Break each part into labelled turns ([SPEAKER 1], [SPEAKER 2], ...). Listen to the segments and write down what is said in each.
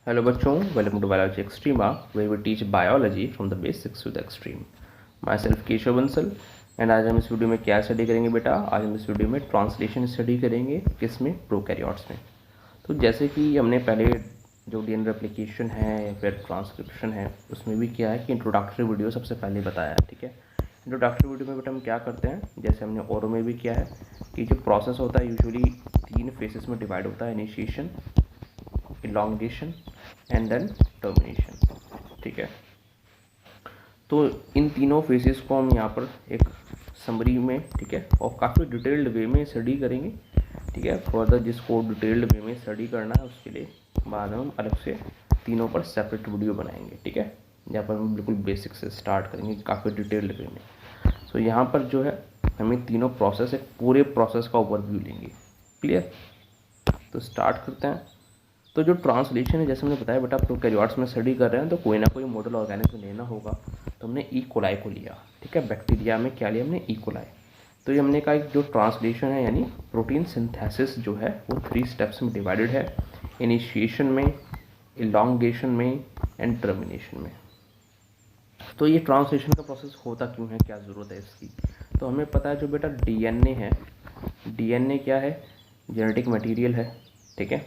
[SPEAKER 1] Hello बच्चों, welcome to Biology Extrema where we teach biology from the basics to the extreme. My self Keshav Bansal and आज हम इस video में क्या study करेंगे बेटा। आज हम इस वीडियो में ट्रांसलेशन स्टडी करेंगे, किसमें, प्रोकैरियोट्स में। तो जैसे कि हमने पहले जो डीएनए रेप्लिकेशन है या फिर ट्रांसक्रिप्शन है उसमें भी क्या है कि इंट्रोडक्टरी वीडियो सबसे पहले बताया है। ठीक है, इंट्रोडक्टरी वीडियो में बेटा हम क्या करते हैं, जैसे हमने ओरो में भी किया है कि जो प्रोसेस होता है यूजुअली 3 फेसेस में डिवाइड होता है, initiation, elongation and then termination. ठीक है, तो इन तीनों फेसेस को हम यहाँ पर एक समरी में, ठीक है, और काफ़ी डिटेल्ड वे में स्टडी करेंगे। ठीक है, फर्दर जिसको डिटेल्ड वे में स्टडी करना है उसके लिए बाद में हम अलग से तीनों पर सेपरेट वीडियो बनाएंगे। ठीक है, जहाँ पर हम बिल्कुल बेसिक से स्टार्ट करेंगे काफ़ी डिटेल्ड वे में। सो यहाँ पर जो है हमें तीनों प्रोसेस, एक पूरे प्रोसेस का ओवरव्यू लेंगे। क्लियर, तो स्टार्ट करते हैं। तो जो ट्रांसलेशन है, जैसे हमने बताया बेटा, प्रोकैरियोट्स में स्टडी कर रहे हैं तो कोई ना कोई मॉडल ऑर्गेनिज्म लेना होगा। तो हमने ई कोलाई को लिया। ठीक है, बैक्टीरिया में क्या लिया हमने, ई कोलाई। तो ये हमने कहा जो ट्रांसलेशन है यानी प्रोटीन सिंथेसिस जो है वो 3 स्टेप्स में डिवाइडेड है, इनिशिएशन में, इलॉन्गेशन में एंड टर्मिनेशन में। तो ये ट्रांसलेशन का प्रोसेस होता क्यों है, क्या ज़रूरत है इसकी। तो हमें पता है जो बेटा डीएनए है, डीएनए क्या है, जेनेटिक मटेरियल है। ठीक है,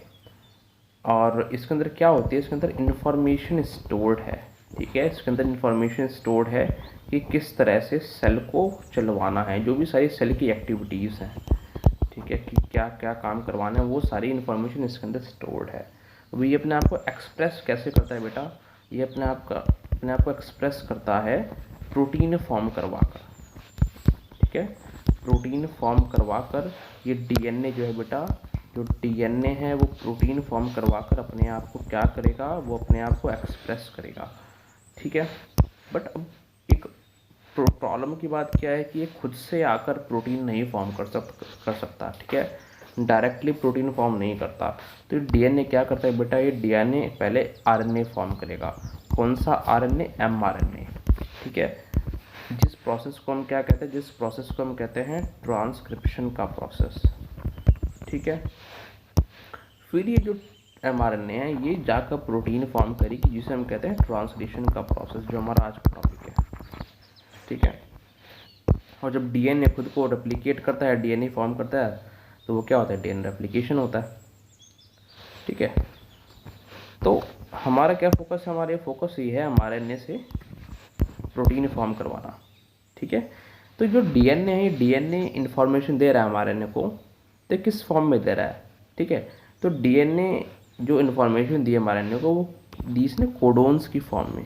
[SPEAKER 1] और इसके अंदर क्या होती है, इसके अंदर इंफॉर्मेशन स्टोर्ड है। ठीक है, इसके अंदर इंफॉर्मेशन स्टोर्ड है कि किस तरह से सेल को चलवाना है, जो भी सारी सेल की एक्टिविटीज़ हैं। ठीक है, कि क्या क्या काम करवाना है, वो सारी इन्फॉर्मेशन इसके अंदर स्टोर्ड है। अब ये अपने आप को एक्सप्रेस कैसे करता है बेटा, ये अपने आप को एक्सप्रेस करता है प्रोटीन फॉर्म करवा कर। ठीक है, प्रोटीन फॉर्म करवा कर ये डीएनए जो है बेटा, जो डीएनए है वो प्रोटीन फॉर्म करवाकर अपने आप को क्या करेगा, वो अपने आप को एक्सप्रेस करेगा। ठीक है, बट अब एक प्रॉब्लम की बात क्या है कि ये खुद से आकर प्रोटीन नहीं फॉर्म कर सकता। ठीक है, डायरेक्टली प्रोटीन फॉर्म नहीं करता। तो ये डीएनए क्या करता है बेटा, ये डीएनए पहले आरएनए फॉर्म करेगा। कौन सा आरएनए, एमआरएनए। ठीक है, जिस प्रोसेस को हम क्या कहते हैं, जिस प्रोसेस को हम कहते हैं ट्रांसक्रिप्शन का प्रोसेस। ठीक है, फिर ये जो एमआरएनए है ये जाकर प्रोटीन फॉर्म करेगी, जिसे हम कहते हैं ट्रांसलेशन का प्रोसेस, जो हमारा आज का टॉपिक है। ठीक है, और जब डीएनए खुद को रेप्लिकेट करता है, डीएनए फॉर्म करता है, तो वो क्या होता है, डीएनए रेप्लिकेशन होता है। ठीक है, तो हमारा क्या फोकस है, हमारे फोकस ये है एमआरएनए से प्रोटीन फॉर्म करवाना। ठीक है, तो जो डीएनए है, डीएनए इंफॉर्मेशन दे रहा है एमआरएनए को, तो किस फॉर्म में दे रहा है। ठीक है, तो डीएनए जो इन्फॉर्मेशन दी है एमआरएनए को, वो दी इसने कोडोन्स की फॉर्म में।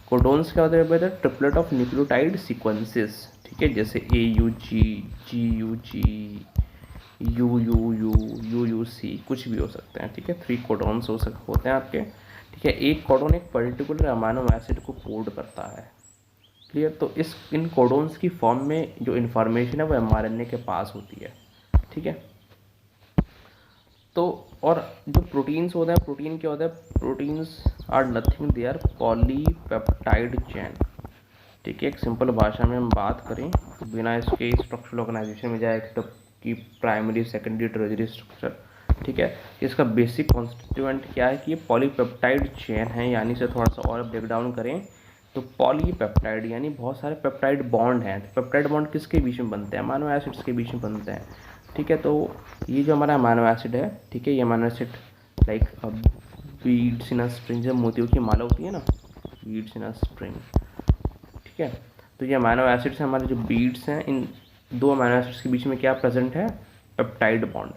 [SPEAKER 1] कोडोन्स क्या होता है, ट्रिपलेट ऑफ न्यूक्लियोटाइड सीक्वेंसेस। ठीक है, जैसे AUG, GUG, UUU, कुछ भी हो सकते हैं। ठीक है, 3 कोडोन्स होते हैं आपके। ठीक है, एक कोडोन एक पर्टिकुलर अमीनो एसिड को कोड करता है। क्लियर, तो इन कोडोन्स की फॉर्म में जो इन्फॉर्मेशन है वो एमआरएनए के पास होती है। ठीक है, तो और जो प्रोटीन्स होते हैं, प्रोटीन क्या होता है, proteins are nothing, they are polypeptide chain. ठीक है, एक सिंपल भाषा में हम बात करें तो बिना इसके स्ट्रक्चरल ऑर्गेनाइजेशन में जाए तो कि प्राइमरी, सेकेंडरी, टर्शियरी स्ट्रक्चर। ठीक है, इसका बेसिक कॉन्स्टिट्यूएंट क्या है कि ये पॉलीपेप्टाइड चेन है, यानी से थोड़ा सा और ब्रेक डाउन करें तो पॉलीपेप्टाइड यानी बहुत सारे पेप्टाइड बॉन्ड हैं। तो पेप्टाइड बॉन्ड किसके बीच में बनते हैं, अमीनो एसिड्स के बीच में बनते हैं। ठीक है, तो ये जो हमारा अमीनो एसिड है, ठीक है, ये amino acid like beads in a string, जब मोतियों की माला होती है ना, बीड्स इन अ स्ट्रिंग। ठीक है, तो ये अमीनो एसिड्स हैं, हमारे जो बीड्स हैं, इन 2 अमीनो एसिड्स के बीच में क्या प्रेजेंट है, पेप्टाइड बॉन्ड।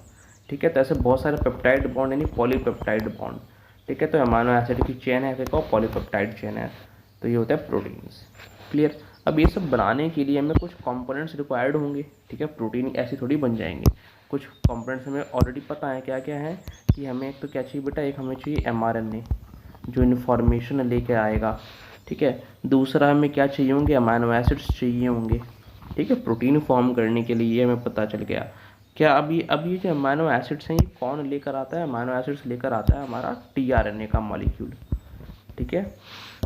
[SPEAKER 1] ठीक है, तो ऐसे बहुत सारे पेप्टाइड बॉन्ड यानी पॉलीपेप्टाइड बॉन्ड। ठीक है, तो अमीनो एसिड की चेन है, क्या पॉलीपेप्टाइड चेन है। तो ये होता है प्रोटीन्स। क्लियर, अब ये सब बनाने के लिए हमें कुछ कंपोनेंट्स रिक्वायर्ड होंगे। ठीक है, प्रोटीन ऐसे थोड़ी बन जाएंगे, कुछ कंपोनेंट्स हमें ऑलरेडी पता है क्या क्या है कि हमें एक तो क्या चाहिए बेटा, एक हमें चाहिए एमआरएनए जो इन्फॉर्मेशन लेके आएगा। ठीक है, दूसरा हमें क्या चाहिए होंगे, अमीनो एसिड्स चाहिए होंगे। ठीक है, प्रोटीन फॉर्म करने के लिए, ये हमें पता चल गया। क्या अभी ये जो अमीनो एसिड्स हैं ये कौन लेकर आता है, अमीनो एसिड्स लेकर आता है हमारा टीआरएनए का मॉलिक्यूल। ठीक है,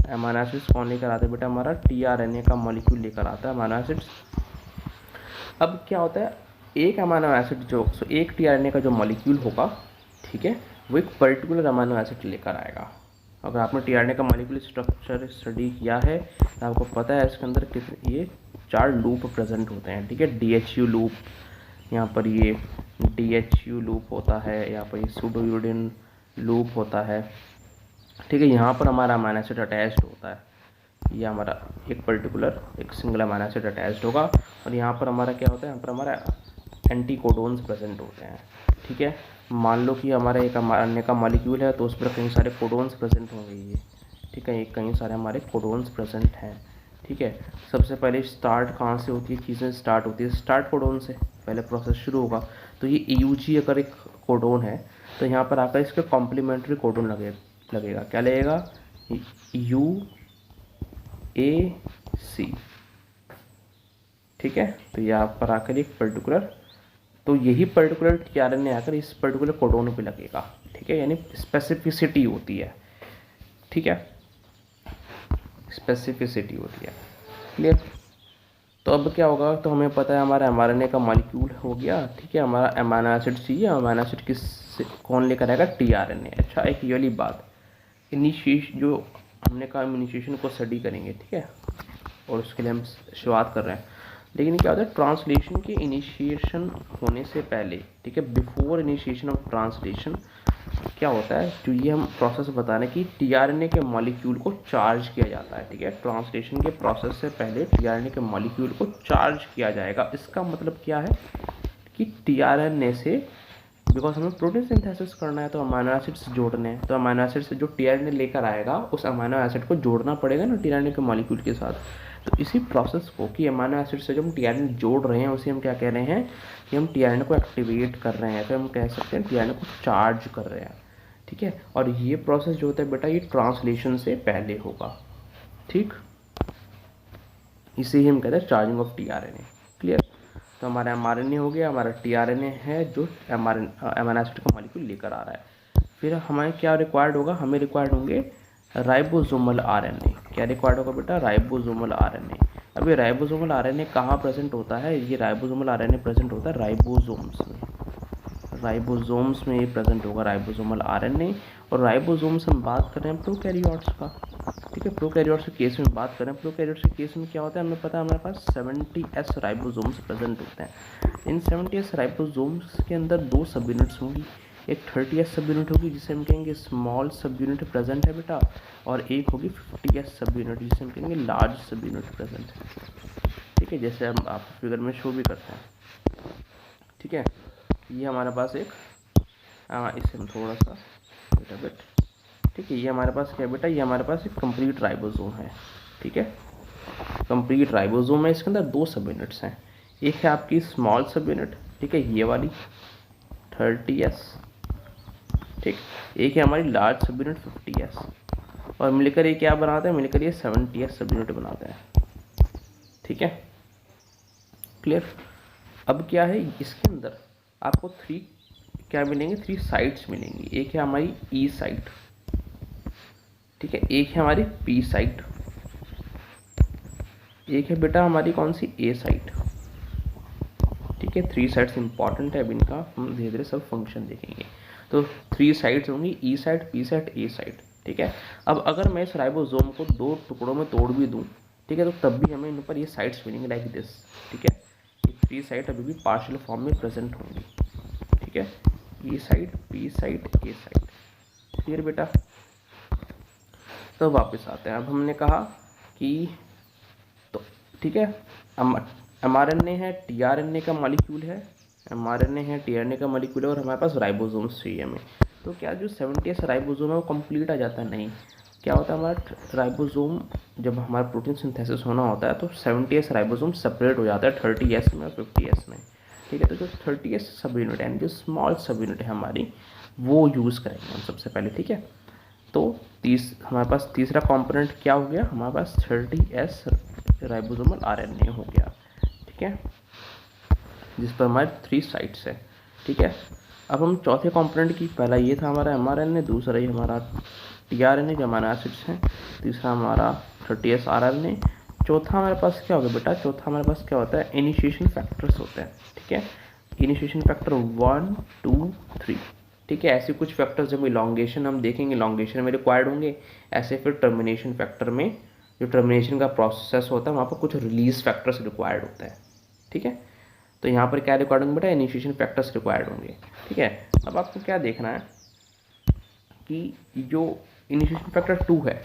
[SPEAKER 1] अमीनो एसिड्स कौन लेकर आता है बेटा, हमारा टीआरएनए का मॉलिक्यूल लेकर आता है अमीनो एसिड्स। अब क्या होता है, एक अमीनो एसिड जो एक टीआरएनए का जो मॉलिक्यूल होगा, ठीक है, वो एक पर्टिकुलर अमीनो एसिड लेकर आएगा। अगर आपने टीआरएनए का मॉलिक्यूलर स्ट्रक्चर स्टडी किया है तो आपको पता है इसके अंदर कितने ये 4 लूप प्रेजेंट होते हैं, ठीक है। डीएचयू लूप, यहाँ पर ये डीएचयू लूप होता है, यहाँ पर ये सूडोयूरिन लूप होता है, ठीक है। यहाँ पर हमारा अमीनो एसिड अटैच्ड होता है, ये हमारा एक पर्टिकुलर एक सिंगल अमीनो एसिड अटैच्ड होगा। और यहाँ पर हमारा क्या होता है, यहाँ पर हमारा एंटी कोडोन्स प्रेजेंट होते हैं, ठीक है। मान लो कि हमारा एक अन्य का मॉलिक्यूल है तो उस पर कई सारे कोडोन्स प्रेजेंट होंगे ये, ठीक है। ये कई सारे हमारे कोडोन्स प्रेजेंट हैं, ठीक है। सबसे पहले स्टार्ट कहाँ से होती है, चीज़ें स्टार्ट होती है स्टार्ट कोडोन से, पहले प्रोसेस शुरू होगा। तो ये यूजी अगर एक कोडोन है तो यहाँ पर आकर इसका कॉम्प्लीमेंट्री कोडोन लगेगा, क्या लगेगा, यू ए सी, ठीक है। तो यहाँ पर आकर एक पर्टिकुलर, तो यही पर्टिकुलर टीआरएनए आकर इस पर्टिकुलर कोडोन पे लगेगा, ठीक है। यानी स्पेसिफिसिटी होती है, ठीक है, स्पेसिफिसिटी होती है, क्लियर। तो अब क्या होगा, तो हमें पता है हमारा एमआरएनए का मॉलिक्यूल हो गया, ठीक है। हमारा अमीनो एसिड चाहिए, अमीनो एसिड किस कौन लेकर आएगा, टीआरएनए। अच्छा, एक ये वाली बात, इनिशिएशन जो हमने कहा इनिशिएशन को स्टडी करेंगे, ठीक है, और उसके लिए हम शुरुआत कर रहे हैं। लेकिन क्या होता है, ट्रांसलेशन के इनिशिएशन होने से पहले, ठीक है, बिफोर इनिशिएशन ऑफ ट्रांसलेशन क्या होता है, जो ये हम प्रोसेस बता रहे हैं कि टीआरएनए के मॉलिक्यूल को चार्ज किया जाता है, ठीक है। ट्रांसलेशन के प्रोसेस से पहले टीआरएनए के मॉलिक्यूल को चार्ज किया जाएगा। इसका मतलब क्या है कि टीआरएनए से, बिकॉज हमें प्रोटीन सिंथेसिस करना है तो अमीनो एसिड्स जोड़ने हैं, तो अमीनो एसिड से जो टीआरएनए लेकर आएगा उस अमीनो एसिड को जोड़ना पड़ेगा ना टीआरएनए के मॉलिक्यूल के साथ। तो इसी प्रोसेस को कि अमीनो एसिड से जो हम टीआरएनए जोड़ रहे हैं उसे हम क्या कह रहे हैं कि हम टीआरएनए को एक्टिवेट कर रहे हैं, फिर हम कह सकते हैं टीआरएनए को चार्ज कर रहे हैं, ठीक है। और ये प्रोसेस जो होता है बेटा, ये ट्रांसलेशन से पहले होगा, ठीक। इसे ही हम कहते हैं चार्जिंग ऑफ टीआरएनए, क्लियर। तो हमारा एमआरएनए हो गया, हमारा टीआरएनए है जो अमीनो एसिड का मॉलिक्यूल लेकर आ रहा है। फिर हमें क्या रिक्वायर्ड होगा, हमें रिक्वायर्ड होंगे राइबोसोमल आरएनए। क्या रिक्वायर्ड होगा बेटा, राइबोसोमल आरएनए। अब ये राइबोसोमल आरएनए कहाँ प्रेजेंट होता है, ये राइबोसोमल आरएनए प्रेजेंट होता है राइबोसोम्स में, राइबोसोम्स में ये प्रेजेंट होगा राइबोसोमल आरएनए। और राइबोसोम्स हम बात कर रहे हैं प्रोकैरियोट्स का, ठीक है। प्रोकैरियोट्स के केस में बात करें, प्रोकैरियोट्स के केस में क्या होता है, हमें पता है हमारे पास 70S राइबोसोम्स प्रेजेंट होते हैं। इन 70S राइबोसोम्स के अंदर 2 सब यूनिट्स होंगी, एक 30S सब यूनिट होगी जिसे हम कहेंगे स्मॉल सब यूनिट प्रेजेंट है बेटा, और एक होगी 50S सब यूनिट जिसे हम कहेंगे लार्ज सब यूनिट प्रेजेंट है, ठीक है। जैसे हम आप फिगर में शो भी करते हैं, ठीक है। ये हमारे पास एक इसे हम थोड़ा सा बेटा, ठीक है। ये हमारे पास क्या है बेटा, ये हमारे पास एक कंप्लीट राइबोसोम है, ठीक है। कंप्लीट राइबोसोम है, इसके अंदर 2 सब यूनिट्स हैं, एक है आपकी स्मॉल सब यूनिट, ठीक है, ये वाली 30S, ठीक। एक है हमारी लार्ज सब यूनिट 50S, और मिलकर ये क्या बनाते हैं, मिलकर ये 70S सब यूनिट बनाते हैं, ठीक है, क्लियर। अब क्या है, इसके अंदर आपको 3 क्या मिलेंगे, 3 साइट्स मिलेंगी। एक है हमारी ई साइट, ठीक है, एक है हमारी पी साइट, एक है बेटा हमारी कौन सी, ए साइट, ठीक है। 3 साइट्स इंपॉर्टेंट है, अब इनका हम धीरे धीरे सब फंक्शन देखेंगे। तो 3 साइट्स होंगी, ई साइट, पी साइट, ए साइट, ठीक है। अब अगर मैं इस राइबोसोम को 2 टुकड़ों में तोड़ भी दूं, ठीक है, तो तब भी हमें इन पर ये साइट्स मिलेंगे लाइक दिस, ठीक है। ये 3 साइट अभी भी पार्शियल फॉर्म में प्रेजेंट होंगी, ठीक है, ई साइट, पी साइट, ए साइट, क्लियर बेटा। तो वापस आते हैं, अब हमने कहा कि तो ठीक है, एमआरएनए है, टीआरएनए का मॉलिक्यूल है, एमआरएनए है, टीआरएनए का मॉलिक्यूल है, और हमारे पास राइबोसोम्स चाहिए हमें। तो क्या जो 70S राइबोसोम है वो कंप्लीट आ जाता है, नहीं। क्या होता है, हमारा राइबोसोम जब हमारा प्रोटीन सिंथेसिस होना होता है तो 70S राइबोसोम सेपरेट हो जाता है 30S में और 50S में, ठीक है। तो जो 30S सब यूनिट है, जो स्मॉल सब यूनिट है हमारी, वो यूज़ करेंगे हम सबसे पहले, ठीक है। तो हमारे पास तीसरा कंपोनेंट क्या हो गया, हमारे पास 30S राइबोसोमल आरएनए हो गया, ठीक है, जिस पर हमारे 3 साइट्स है, ठीक है। अब हम चौथे कंपोनेंट की, पहला ये था हमारा एमआरएनए, दूसरा ये हमारा टीआरएनए जो अमीनो एसिड्स हैं, तीसरा हमारा 30S आरएनए, चौथा हमारे पास क्या होगा बेटा, चौथा हमारे पास क्या होता है, इनिशिएशन फैक्टर्स होते हैं, ठीक है। इनिशिएशन फैक्टर 1, 2, 3, ठीक है। ऐसे कुछ फैक्टर्स जब इलॉन्गेशन हम देखेंगे, इलॉन्गेशन में रिक्वायर्ड होंगे, ऐसे फिर टर्मिनेशन फैक्टर में जो टर्मिनेशन का प्रोसेस होता है वहाँ पर कुछ रिलीज फैक्टर्स रिक्वायर्ड होता है। ठीक है, तो यहाँ पर क्या रिक्वायर्ड होंगे बेटा, इनिशिएशन फैक्टर्स रिक्वायर्ड होंगे। ठीक है, अब आपको क्या देखना है कि जो इनिशिएशन फैक्टर 2 है,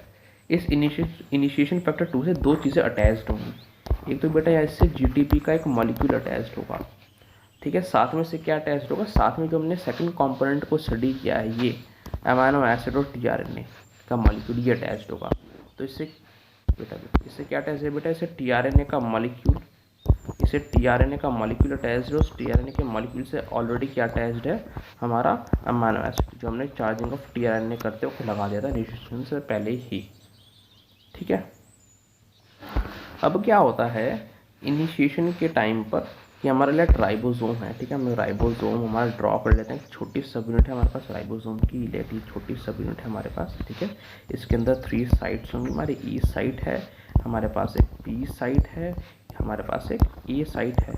[SPEAKER 1] इस इनिशिएशन फैक्टर 2 से दो चीज़ें अटैच्ड होंगी। एक तो बेटा यहाँ इससे जीटीपी का एक मॉलिक्यूल अटैच्ड होगा। ठीक है, साथ में से क्या अटैच्ड होगा, साथ में जो हमने सेकंड कंपोनेंट को स्टडी किया है, ये अमाइनो एसिड और टीआरएनए का मॉलिक्यूल, ये अटैच्ड होगा। तो इससे बेटा इससे क्या अटैच है बेटा, इससे टीआरएनए का मॉलिक्यूल, इसे टीआरएनए का मॉलिक्यूल अटैच्ड है। उस टीआरएनए के मॉलिक्यूल से ऑलरेडी क्या अटैच्ड है, हमारा अमाइनो एसिड, जो हमने चार्जिंग ऑफ टीआरएनए करते वक्त लगा दिया था इनिशिएशन से पहले ही। ठीक है, अब क्या होता है इनिशिएशन के टाइम पर कि हमारे लिए राइबोसोम है। ठीक है, हम राइबोसोम हमारा ड्रॉ कर लेते हैं, छोटी सब यूनिट है हमारे पास राइबोसोम की, लेटी छोटी सब यूनिट है हमारे पास। ठीक है, इसके अंदर 3 साइट्स होंगी, हमारी ई साइट है, हमारे पास एक पी साइट है, हमारे पास एक ए साइट है।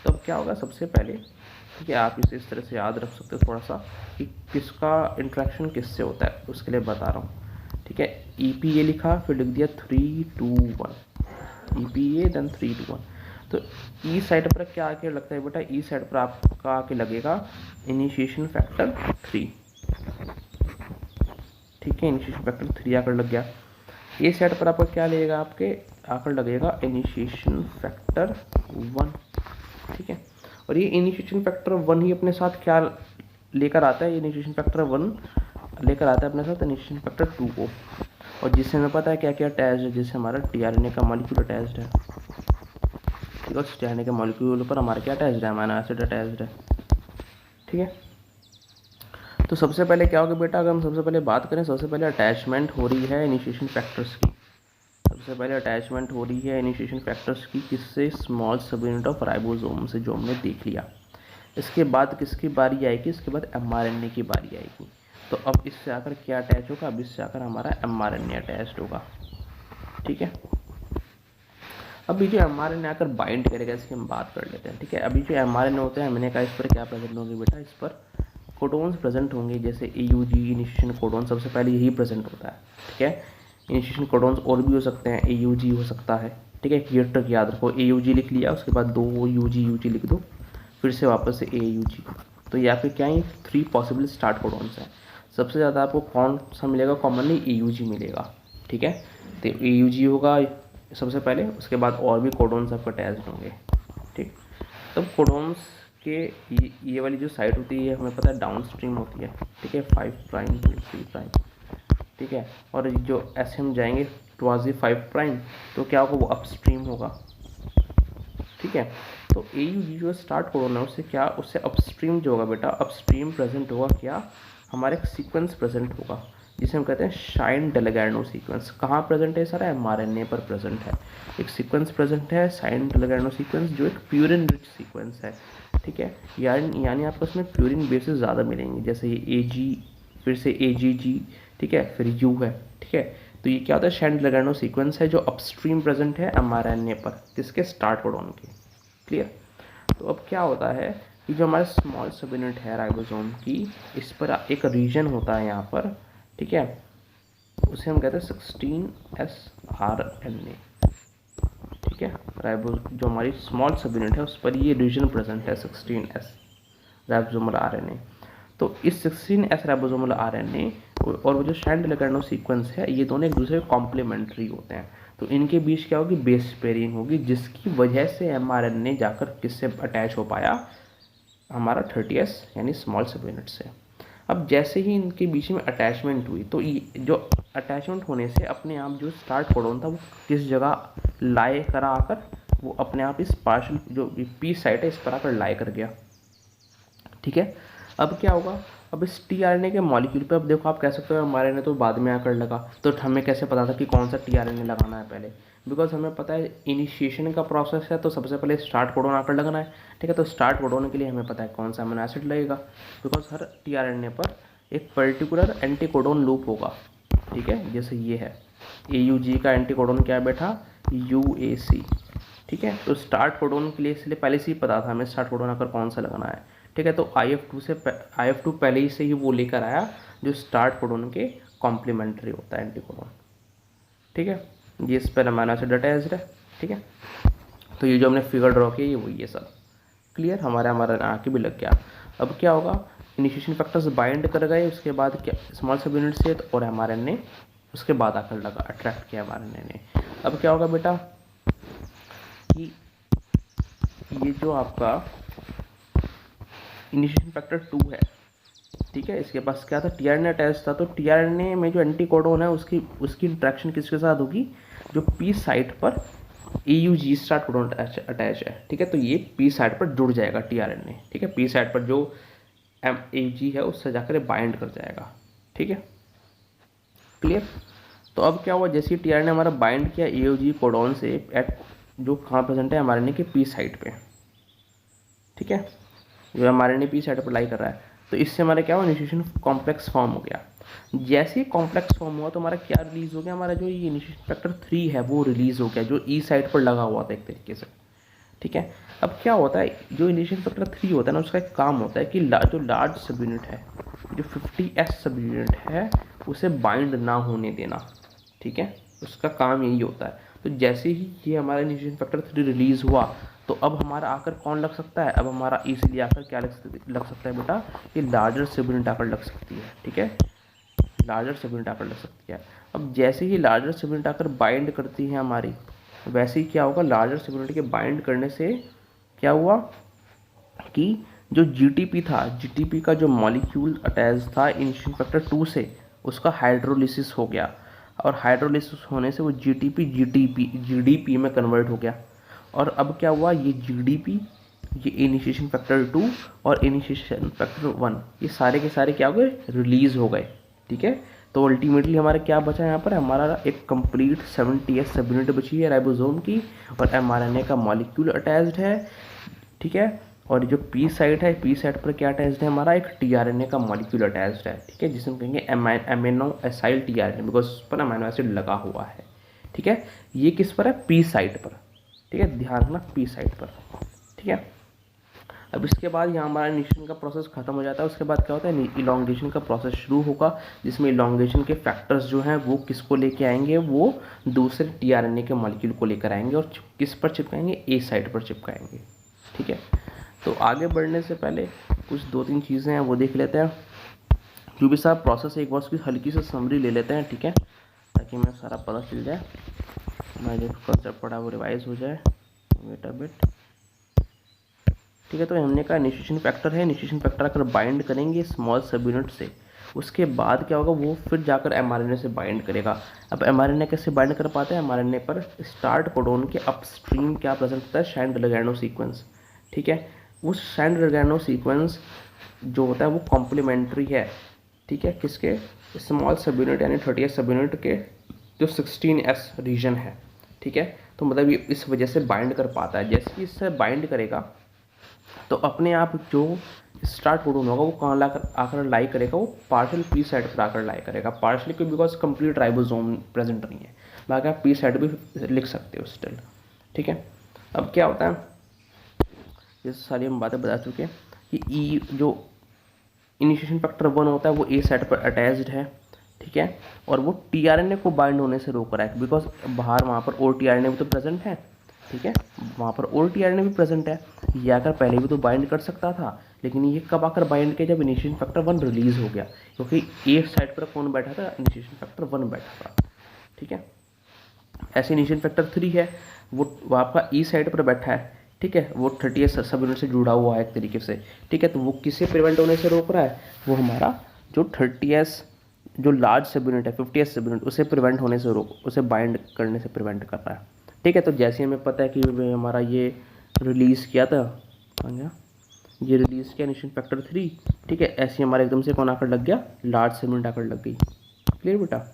[SPEAKER 1] तो अब क्या होगा, सबसे पहले ठीक है, आप इसे इस तरह से याद रख सकते हो थोड़ा सा कि किसका इंट्रैक्शन किससे होता है, उसके लिए बता रहा हूँ। ठीक है, ई पी ए लिखा, फिर लिख दिया 3, 2, 1, ई पी ए देन 3, 2, 1। तो ई साइड पर क्या आके लगता है बेटा, ई साइड पर आपका आके लगेगा इनिशिएशन फैक्टर 3। ठीक है, इनिशिएशन फैक्टर 3 आकर लग गया। ए साइड पर आपका क्या लगेगा, आपके आकर लगेगा इनिशिएशन फैक्टर 1। ठीक है, और ये इनिशिएशन फैक्टर 1 ही अपने साथ क्या लेकर आता है, इनिशिएशन फैक्टर 1 लेकर आता है अपने साथ इनिशिएशन फैक्टर 2 को, और जिससे हमें पता है क्या क्या अटैच्ड है, जैसे हमारा टीआरएनए का मॉलिक्यूल अटैच्ड है। ठीक है, उस टीआरएनए के मॉलिक्यूल पर हमारे क्या अटैच्ड है, अमाइनो एसिड अटैच्ड है। ठीक है, तो सबसे पहले क्या होगा बेटा, अगर हम सबसे पहले बात करें, सबसे पहले अटैचमेंट हो रही है इनिशिएशन फैक्टर्स की। सबसे पहले अटैचमेंट हो रही है इनिशिएशन फैक्टर्स की किससे, स्मॉल सब यूनिट ऑफ राइबोसोम से, जो हमने देख लिया। इसके बाद किसकी बारी आएगी, इसके बाद एमआरएनए की बारी आएगी। तो अब इससे आकर क्या अटैच होगा, अब इससे आकर हमारा एमआरएनए अटैच्ड होगा। ठीक है, अभी जो एमआरएनए आकर बाइंड करेगा इसकी हम बात कर लेते हैं। ठीक है, अभी जो एमआरएनए होते हैं, हमने कहा इस पर क्या प्रेजेंट होंगे बेटा, इस पर कोडोन्स प्रेजेंट होंगे, जैसे एयूजी इनिशिएशन कोडोन, सबसे पहले यही प्रेजेंट होता है। ठीक है, इनिशिएशन कोडोन्स और भी हो सकते हैं, एयूजी हो सकता है। ठीक है, ये ट्रिक याद रखो, एयूजी लिख लिया, उसके बाद 2 यूजी लिख दो, फिर से वापस से एयूजी। तो ये आपके क्या है, 3 पॉसिबल स्टार्ट कोडोन्स हैं। सबसे ज़्यादा आपको कौन सा मिलेगा, कॉमनली एयूजी मिलेगा। ठीक है, तो एयूजी होगा सबसे पहले, उसके बाद और भी कोडोन्स आपको अटैच्ड होंगे। ठीक, तब कोडोन्स के ये वाली जो साइड होती है हमें पता है डाउन स्ट्रीम होती है। ठीक है, 5 प्राइम टू 3 प्राइम। ठीक है, और जो ऐसे हम जाएंगे टुवर्ड्स 5 प्राइम, तो क्या होगा, वो अपस्ट्रीम होगा। ठीक है, तो एयूजी जो स्टार्ट कोडोन है उससे क्या, उससे अपस्ट्रीम जो होगा बेटा, अपस्ट्रीम प्रेजेंट होगा क्या, हमारे एक सीक्वेंस प्रेजेंट होगा जिसे हम कहते हैं साइन डेलेगैर्नो सीक्वेंस। कहाँ प्रेजेंट है सारा, एमआरएनए पर प्रेजेंट है। एक सीक्वेंस प्रेजेंट है साइन डेलेगैर्नो सीक्वेंस, जो एक प्यूरिन रिच सीक्वेंस है। ठीक है, यानी आपको उसमें प्यूरिन बेसेस ज़्यादा मिलेंगे, जैसे ये एजी, फिर से एजीजी, ठीक है, फिर यू है। ठीक है, तो ये क्या होता है, साइन डेलेगैर्नो सीक्वेंस है जो अपस्ट्रीम प्रेजेंट है एमआरएनए पर, किसके, स्टार्ट कोडोन के। क्लियर, तो अब क्या होता है कि जो हमारा स्मॉल सब यूनिट है राइबोसोम की, इस पर एक रीजन होता है यहाँ पर। ठीक है, उसे हम कहते हैं 16S-RNA। ठीक है, जो हमारी स्मॉल सब यूनिट है उस पर ये रीजन प्रेजेंट है 16S राइबोसोमल आरएनए। तो इस 16S राइबोसोमल आरएनए और वो जो साइन डेलेगैर्नो सीक्वेंस है, ये दोनों एक दूसरे के कॉम्प्लीमेंट्री होते हैं। तो इनके बीच क्या होगी, बेस पेयरिंग होगी, जिसकी वजह से एमआरएनए जाकर किससे अटैच हो पाया, हमारा 30S यानी स्मॉल सब यूनिट से। अब जैसे ही इनके बीच में अटैचमेंट हुई, तो जो अटैचमेंट होने से अपने आप जो स्टार्ट कोडोन था वो किस जगह लाए करा आकर, वो अपने आप इस पार्शियल जो पी साइट है इस पर आकर लाए कर गया। ठीक है, अब क्या होगा, अब इस टीआरएनए के मॉलिक्यूल पे, अब देखो आप कह सकते हो एमआरएनए तो बाद में आकर लगा, तो हमें कैसे पता था कि कौन सा टीआरएनए लगाना है पहले, बिकॉज हमें पता है इनिशिएशन का प्रोसेस है, तो सबसे पहले स्टार्ट कोडोन आकर लगना है। ठीक है, तो स्टार्ट कोडोन के लिए हमें पता है कौन सा अमीनो एसिड लगेगा, बिकॉज हर टीआरएनए पर एक पर्टिकुलर एंटी कोडोन लूप होगा। ठीक है, जैसे ये है एयूजी का एंटी कोडोन क्या है बेटा, यूएसी। ठीक है, तो स्टार्ट कोडोन के लिए इसलिए पहले से ही पता था हमें स्टार्ट कोडोन आकर कौन सा लगाना है। ठीक है। तो IF2 पहले ही से ही वो लेकर आया जो स्टार्ट कोडोन के कॉम्प्लीमेंट्री होता है एंटीकोडोन, ठीक है। ये इस पर अमीनो एसिड अटैच्ड है, ठीक है। तो ये जो हमने फिगर ड्रॉ किया ये वही है सब, क्लियर, हमारा आँख भी लग गया। अब क्या होगा, इनिशिएशन फैक्टर्स बाइंड कर गए, उसके बाद क्या स्मॉल सब यूनिट से और mRNA उसके बाद आकर लगा अट्रैक्ट किया mRNA ने। अब क्या होगा बेटा कि ये जो आपका इनिशिएशन फैक्टर 2 है, ठीक है, इसके पास क्या था, टीआरएनए अटैच था। तो टीआरएनए में जो एंटीकोडोन है उसकी इंट्रैक्शन किसके साथ होगी, जो पी साइट पर AUG स्टार्ट कोडोन अटैच है, ठीक है। तो ये पी साइट पर जुड़ जाएगा टीआरएनए, ठीक है। पी साइट पर जो AUG है उससे जाकर बाइंड कर जाएगा, ठीक है, क्लियर। तो अब क्या हुआ, जैसे टीआरएनए हमारा बाइंड किया AUG कोडोन से एट जो कहाँ प्रेजेंट है mRNA के पी साइट पे, ठीक है, जो mRNA पी साइट पर लाई कर रहा है। तो इससे हमारा क्या हुआ, इनिशिएशन कॉम्प्लेक्स फॉर्म हो गया। जैसे ही कॉम्प्लेक्स फॉर्म हुआ तो हमारा क्या रिलीज हो गया, हमारा जो ये इनिशिएशन फैक्टर 3 है वो रिलीज हो गया, जो ई साइट पर लगा हुआ था एक तरीके से, ठीक है। अब क्या होता है, जो इनिशिएशन फैक्टर 3 होता है ना, उसका एक काम होता है कि जो लार्ज सब यूनिट है, जो 50S सब यूनिट है, उसे बाइंड ना होने देना, ठीक है, उसका काम यही होता है। तो जैसे ही ये हमारा इनिशिएशन फैक्टर 3 रिलीज हुआ तो अब हमारा आकर कौन लग सकता है, अब हमारा इजीली आकर क्या लग सकता है बेटा, ये लार्जर सब यूनिट आकर लग सकती है, ठीक है, लार्जर सब यूनिट आकर लग सकती है। अब जैसे ही लार्जर सब यूनिट आकर बाइंड करती है हमारी, वैसे ही क्या होगा, लार्जर सब यूनिट के बाइंड करने से क्या हुआ कि जो जीटीपी था, जीटीपी का जो मॉलिक्यूल अटैच था इनिशिएशन फैक्टर 2 से, उसका हाइड्रोलिसिस हो गया, और हाइड्रोलिसिस होने से वो जीडीपी में कन्वर्ट हो गया। और अब क्या हुआ, ये जीडीपी, ये इनिशिएशन फैक्टर 2 और इनिशिएशन फैक्टर 1 ये सारे के सारे क्या हो गए, रिलीज हो गए, ठीक है। तो अल्टीमेटली हमारा क्या बचा यहाँ पर, हमारा एक कंप्लीट 70S सब यूनिट बची है राइबोसोम की, और mRNA का मॉलिक्यूल अटैच्ड है, ठीक है। और जो पी साइट है, पी साइट पर क्या अटैच्ड है, हमारा एक टीआरएनए का मॉलिक्यूल अटैच्ड है, ठीक है, जिसे हम कहेंगे एमिनो एसाइल टीआरएनए, बिकॉज उस पर अमीनो एसिड लगा हुआ है, ठीक है। ये किस पर है, पी साइट पर, ठीक है, ध्यान रखना पी साइट पर, ठीक है। अब इसके बाद यहाँ हमारा इनिशिएशन का प्रोसेस खत्म हो जाता है। उसके बाद क्या होता है, इलॉन्गेशन का प्रोसेस शुरू होगा, जिसमें इलॉन्गेशन के फैक्टर्स जो हैं वो किसको लेके आएंगे, वो दूसरे टीआरएनए के मॉलिक्यूल को लेकर आएंगे और किस पर चिपकाएंगे, ए साइट पर चिपकाएंगे, ठीक है। तो आगे बढ़ने से पहले कुछ 2-3 चीज़ें हैं वो देख लेते हैं। जो भी सारा प्रोसेस है एक बार उसकी हल्की से समरी ले लेते हैं, ठीक है, ताकि हमें सारा पता चल जाए, हमारा जो कंसेप्ट पढ़ा वो रिवाइज हो जाए। वेट अ बिट, ठीक है। तो हमने कहा इनिशिएशन फैक्टर है, इनिशिएशन फैक्टर अगर बाइंड करेंगे स्मॉल सब यूनिट से, उसके बाद क्या होगा, वो फिर जाकर mRNA से बाइंड करेगा। अब mRNA कैसे बाइंड कर पाते हैं, mRNA पर स्टार्ट कोडोन के अपस्ट्रीम क्या प्रेजेंट होता है, स्ट्रैंड-लिगैंडो सीक्वेंस, ठीक है। उस स्ट्रैंड-लिगैंडो सीक्वेंस जो होता है वो कॉम्प्लीमेंट्री है, ठीक है, किसके, स्मॉल सब यूनिट यानी 30S सब यूनिट के जो 16S रीजन है, ठीक है। तो मतलब ये इस वजह से बाइंड कर पाता है। जैसे कि इससे बाइंड करेगा तो अपने आप जो स्टार्ट कोडोन होगा वो कहाँ आकर लाई करेगा, वो पार्शियल पी साइड पर आकर लाई करेगा, पार्शियली क्यों, बिकॉज कंप्लीट राइबोसोम प्रेजेंट नहीं है, बाकी आप पी साइड भी लिख सकते हो स्टिल, ठीक है। अब क्या होता है, ये सारी हम बातें बता चुके हैं कि ई जो इनिशिएशन फैक्टर 1 होता है वो ए साइड पर अटैच्ड है, ठीक है, और वो टीआरएनए को बाइंड होने से रोक रहा है, बिकॉज बाहर वहाँ पर और टीआरएनए भी तो प्रेजेंट है, ठीक है, वहाँ पर और टीआरएनए भी प्रेजेंट है। ये आकर पहले भी तो बाइंड कर सकता था, लेकिन ये कब आकर बाइंड किया, जब इनिशिएशन फैक्टर 1 रिलीज हो गया, क्योंकि ए साइड पर कौन बैठा था, इनिशिएशन फैक्टर 1 बैठा था, ठीक है। ऐसे इनिशिएशन फैक्टर 3 है, वो आपका ई साइड पर बैठा है, ठीक है, वो 30S सब यूनिट से जुड़ा हुआ है एक तरीके से, ठीक है। तो वो किससे प्रिवेंट होने से रोक रहा है, वो हमारा जो 30S जो लार्ज सब यूनिट है 50S सब यूनिट, उसे प्रिवेंट होने से उसे बाइंड करने से प्रिवेंट कर रहा है, ठीक है। तो जैसे हमें पता है कि हमारा ये रिलीज़ किया था, ये रिलीज़ किया इनिशिएशन फैक्टर 3, ठीक है, ऐसे हमारा एकदम से कौन आकर लग गया, लार्ज सब यूनिट आकर लग गई, क्लियर बेटा।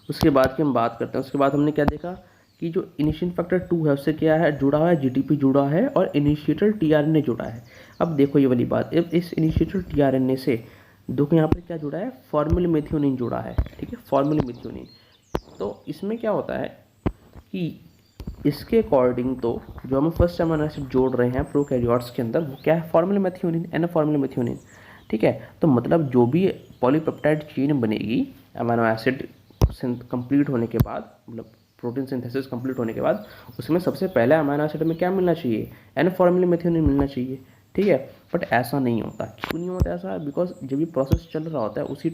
[SPEAKER 1] उसके बाद की हम बात करते हैं। उसके बाद हमने क्या देखा कि जो इनिशिएशन फैक्टर 2 है उससे क्या है जुड़ा हुआ है, जीटीपी जुड़ा है और इनिशिएटर टीआरएनए जुड़ा है। अब देखो ये वाली बात, इस इनिशिएटर टीआरएनए से देखो यहाँ पर क्या जुड़ा है, फॉर्मल मेथियोनिन जुड़ा है, ठीक है, फॉर्मल मेथियोनिन। तो इसमें क्या होता है कि इसके अकॉर्डिंग तो जो हम फर्स्ट अमीनो एसिड जोड़ रहे हैं प्रोकैरियोट्स के अंदर वो क्या है, formyl methionine, N formyl methionine. ठीक है, तो मतलब जो भी पॉलीपेप्टाइड चेन बनेगी अमीनो एसिड कंप्लीट होने के बाद, मतलब प्रोटीन सिंथेसिस कंप्लीट होने के बाद, उसमें सबसे पहले अमीनो एसिड में क्या मिलना चाहिए, एन फॉर्मल मेथियोनिन मिलना चाहिए। ठीक है, बट ऐसा नहीं होता। क्यों नहीं होता ऐसा? बिकॉज जब ये प्रोसेस चल रहा होता है उसी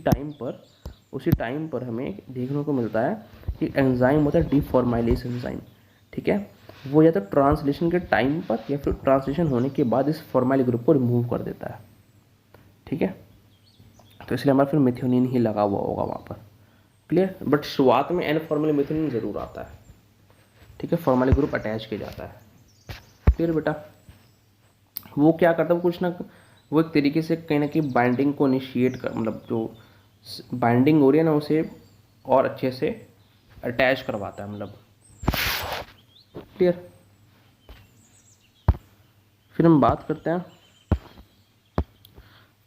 [SPEAKER 1] टाइम पर हमें देखने को मिलता है कि एंजाइम होता है डीफॉर्माइलेशन एंजाइम। ठीक है, वो या तो ट्रांसलेशन के टाइम पर या फिर ट्रांसलेशन होने के बाद इस फॉर्माइल ग्रुप को रिमूव कर देता है। ठीक है, तो इसलिए हमारा फिर मेथियोनिन ही लगा हुआ होगा वहाँ पर। क्लियर? बट शुरुआत में एन फॉर्मल मेथियोनिन जरूर आता है। ठीक है, फॉर्माइल ग्रुप अटैच किया जाता है। क्लियर बेटा? वो क्या करता है, कुछ ना वो एक तरीके से कहीं ना कहीं बाइंडिंग को इनिशिएट कर, मतलब जो बाइंडिंग हो रही है ना उसे और अच्छे से अटैच करवाता है, मतलब। क्लियर? फिर हम बात करते हैं,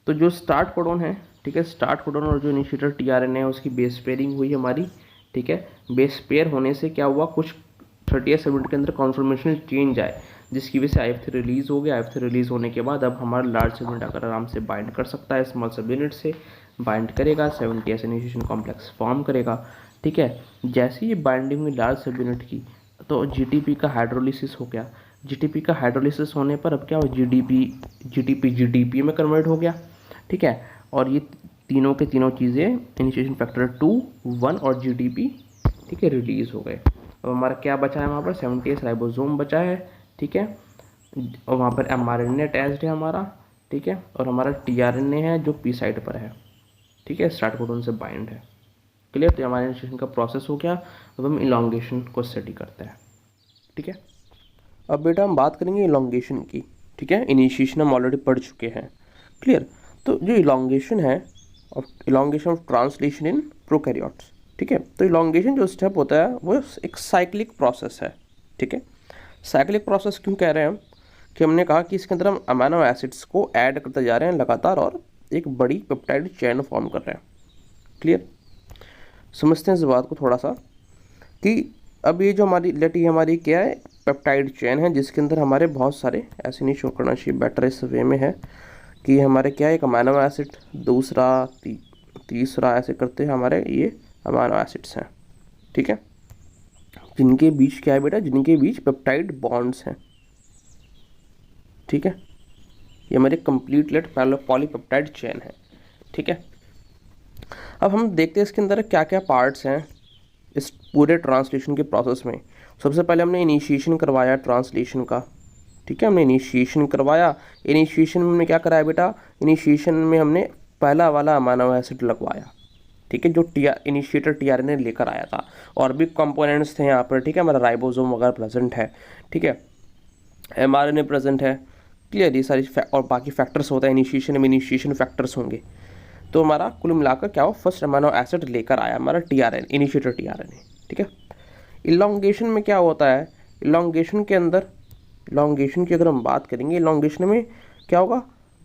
[SPEAKER 1] तो जो स्टार्ट कोडॉन है, ठीक है, स्टार्ट कोडॉन और जो इनिशिएटर टीआरएनए है उसकी बेस पेयरिंग हुई हमारी। ठीक है, बेस पेयर होने से क्या हुआ, कुछ 30 मिनट के अंदर कॉन्फर्मेशन चेंज आए, जिसकी वजह से IF3 रिलीज हो गया। IF3 रिलीज होने के बाद अब हमारा लार्ज सेगमेंट आकर आराम से बाइंड कर सकता है, स्मॉल सब यूनिट से बाइंड करेगा, 70S इनिशिएशन कॉम्प्लेक्स फॉर्म करेगा। ठीक है, जैसे ही बाइंडिंग हुई लार्ज सब यूनिट की, तो GTP का हाइड्रोलिसिस हो गया। GTP का हाइड्रोलिसिस होने पर अब क्या हो, GDP में कन्वर्ट हो गया। ठीक है, और ये तीनों के तीनों चीज़ें इनिशिएशन फैक्टर 2, 1 और GDP, ठीक है, रिलीज हो गए। अब हमारा क्या बचा है वहाँ पर, 70S राइबोसोम बचा है। ठीक है, और वहाँ पर mRNA अटैच्ड है हमारा। ठीक है, और हमारा tRNA है जो पी साइड पर है। ठीक है, स्टार्ट कोडॉन से बाइंड है। क्लियर? तो हमारे इनिशिएशन का प्रोसेस हो गया। अब हम इलॉन्गेशन को स्टडी करते हैं। ठीक है, अब बेटा हम बात करेंगे इलॉन्गेशन की। ठीक है, इनिशिएशन हम ऑलरेडी पढ़ चुके हैं। क्लियर? तो जो इलॉन्गेशन है, elongation of translation in prokaryotes. ठीक है, तो इलॉन्गेशन जो स्टेप होता है वो एक साइक्लिक प्रोसेस है। ठीक है, साइक्लिक प्रोसेस क्यों कह रहे हैं हम, कि हमने कहा कि इसके अंदर हम अमीनो एसिड्स को ऐड करते जा रहे हैं लगातार और एक बड़ी पेप्टाइड चेन फॉर्म कर रहे हैं। क्लियर? समझते हैं इस बात को थोड़ा सा, कि अब ये जो हमारी क्या है, पेप्टाइड चेन है, जिसके अंदर हमारे बहुत सारे, ऐसे नहीं शो करना चाहिए, बेटर इस वे में है कि हमारे क्या है, एक अमीनो एसिड, दूसरा, तीसरा, ऐसे करते हैं हमारे ये अमीनो एसिड्स हैं। ठीक है, जिनके बीच क्या है बेटा, जिनके बीच पेप्टाइड बॉन्ड्स हैं। ठीक है, ये हमारी कंप्लीट पॉलीपेप्टाइड चेन है। ठीक है, अब हम देखते हैं इसके अंदर क्या क्या पार्ट्स हैं इस पूरे ट्रांसलेशन के प्रोसेस में। सबसे पहले हमने इनिशिएशन करवाया ट्रांसलेशन का। ठीक है, हमने इनिशिएशन करवाया। इनिशिएशन में क्या कराया बेटा, इनिशिएशन में हमने पहला वाला अमीनो एसिड लगवाया। ठीक है, जो इनिशिएटर टीआरएनए लेकर आया था, और भी कंपोनेंट्स थे यहाँ पर। ठीक है, हमारा राइबोसोम वगैरह प्रेजेंट है। ठीक है, mRNA प्रेजेंट है। क्लियर? ये सारी और बाकी फैक्टर्स होता है इनिशिएशन में, इनिशिएशन फैक्टर्स होंगे। तो हमारा कुल मिलाकर क्या हो, फर्स्ट अमीनो एसिड लेकर आया हमारा टीआरएनए, इनिशिएटर टीआरएनए। ठीक है, इलॉन्गेशन में क्या होता है, इलॉन्गेशन के अंदर, इलॉन्गेशन की अगर हम बात करेंगे, इलॉन्गेशन में क्या होगा,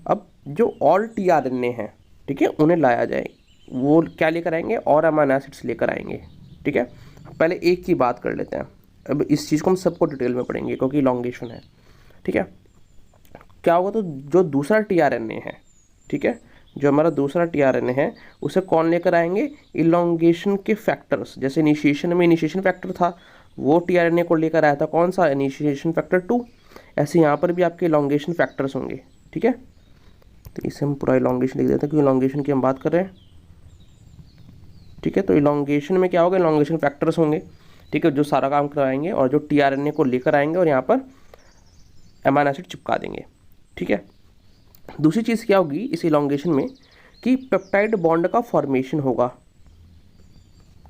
[SPEAKER 1] अब जो ऑल टीआरएनए हैं, ठीक है, उन्हें लाया जाए। वो क्या लेकर आएंगे, और अमीनो एसिड्स लेकर आएंगे। ठीक है, पहले एक की बात कर लेते हैं। अब इस चीज़ को हम सबको डिटेल में पढ़ेंगे क्योंकि इलॉन्गेशन है। ठीक है, क्या होगा, तो जो दूसरा टीआरएनए है, ठीक है, जो हमारा दूसरा टीआरएनए है, उसे कौन लेकर आएंगे, इलॉन्गेशन के फैक्टर्स। जैसे इनिशिएशन में इनिशिएशन फैक्टर था, वो टीआरएनए को लेकर आया था, कौन सा, इनिशिएशन फैक्टर 2। ऐसे यहाँ पर भी आपके इलॉन्गेशन फैक्टर्स होंगे। ठीक है, तो इसे हम पूरा इलॉन्गेशन लिख देते हैं क्योंकि इलॉन्गेशन की हम बात कर रहे हैं। ठीक है, तो इलॉन्गेशन में क्या होगा, इलॉन्गेशन फैक्टर्स होंगे। ठीक है, जो सारा काम करवाएंगे और जो टीआरएनए को लेकर आएंगे और यहाँ पर अमीनो एसिड चिपका देंगे। ठीक है, दूसरी चीज़ क्या होगी इस इलॉन्गेशन में, कि पेप्टाइड बॉन्ड का फॉर्मेशन होगा।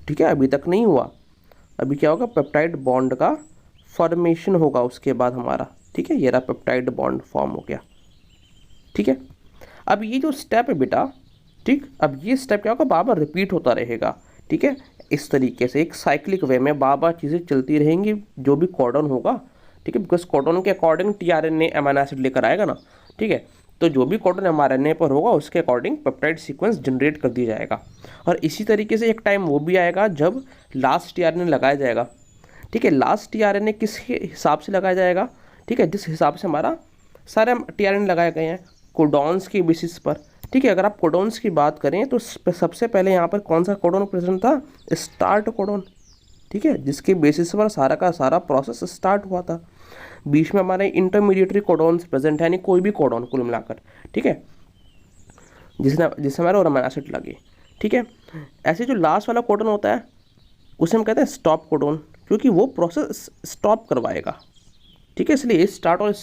[SPEAKER 1] ठीक है, अभी तक नहीं हुआ, अभी क्या होगा, पेप्टाइड बॉन्ड का फॉर्मेशन होगा उसके बाद हमारा। ठीक है, ये रहा पेप्टाइड बॉन्ड फॉर्म हो गया। ठीक है, अब ये जो स्टेप है बेटा, ठीक, अब ये स्टेप क्या होगा, बार बार रिपीट होता रहेगा। ठीक है, इस तरीके से एक साइक्लिक वे में बार बार चीज़ें चलती रहेंगी, जो भी कोडॉन होगा। ठीक है, बिकॉज कोडॉन के अकॉर्डिंग टीआरएनए अमीनो एसिड लेकर आएगा ना। ठीक है, तो जो भी कोडॉन mRNA पर होगा उसके अकॉर्डिंग पेप्टाइड सीक्वेंस जनरेट कर दिया जाएगा। और इसी तरीके से एक टाइम वो भी आएगा जब लास्ट टीआरएनए लगाया जाएगा। ठीक है। लास्ट टीआरएनए किस हिसाब से लगाया जाएगा, ठीक है, जिस हिसाब से हमारा सारे टीआरएनए लगाए गए हैं कोडॉन्स के बेसिस पर, ठीक है। अगर आप कोडॉन्स की बात करें तो सबसे पहले यहाँ पर कौन सा कोडॉन प्रेजेंट था, स्टार्ट कोडॉन, ठीक है, जिसके बेसिस पर सारा का सारा प्रोसेस स्टार्ट हुआ था। बीच में हमारे इंटरमीडिएटरी कोडॉन्स प्रेजेंट है, यानी कोई भी कोडॉन कुल मिलाकर, ठीक है, जिससे हमारे और अमीनो एसिड लगे, ठीक है। ऐसे जो लास्ट वाला कोडॉन होता है उसे हम कहते हैं स्टॉप कोडॉन, क्योंकि वो प्रोसेस स्टॉप करवाएगा, ठीक है। इसलिए स्टार्ट और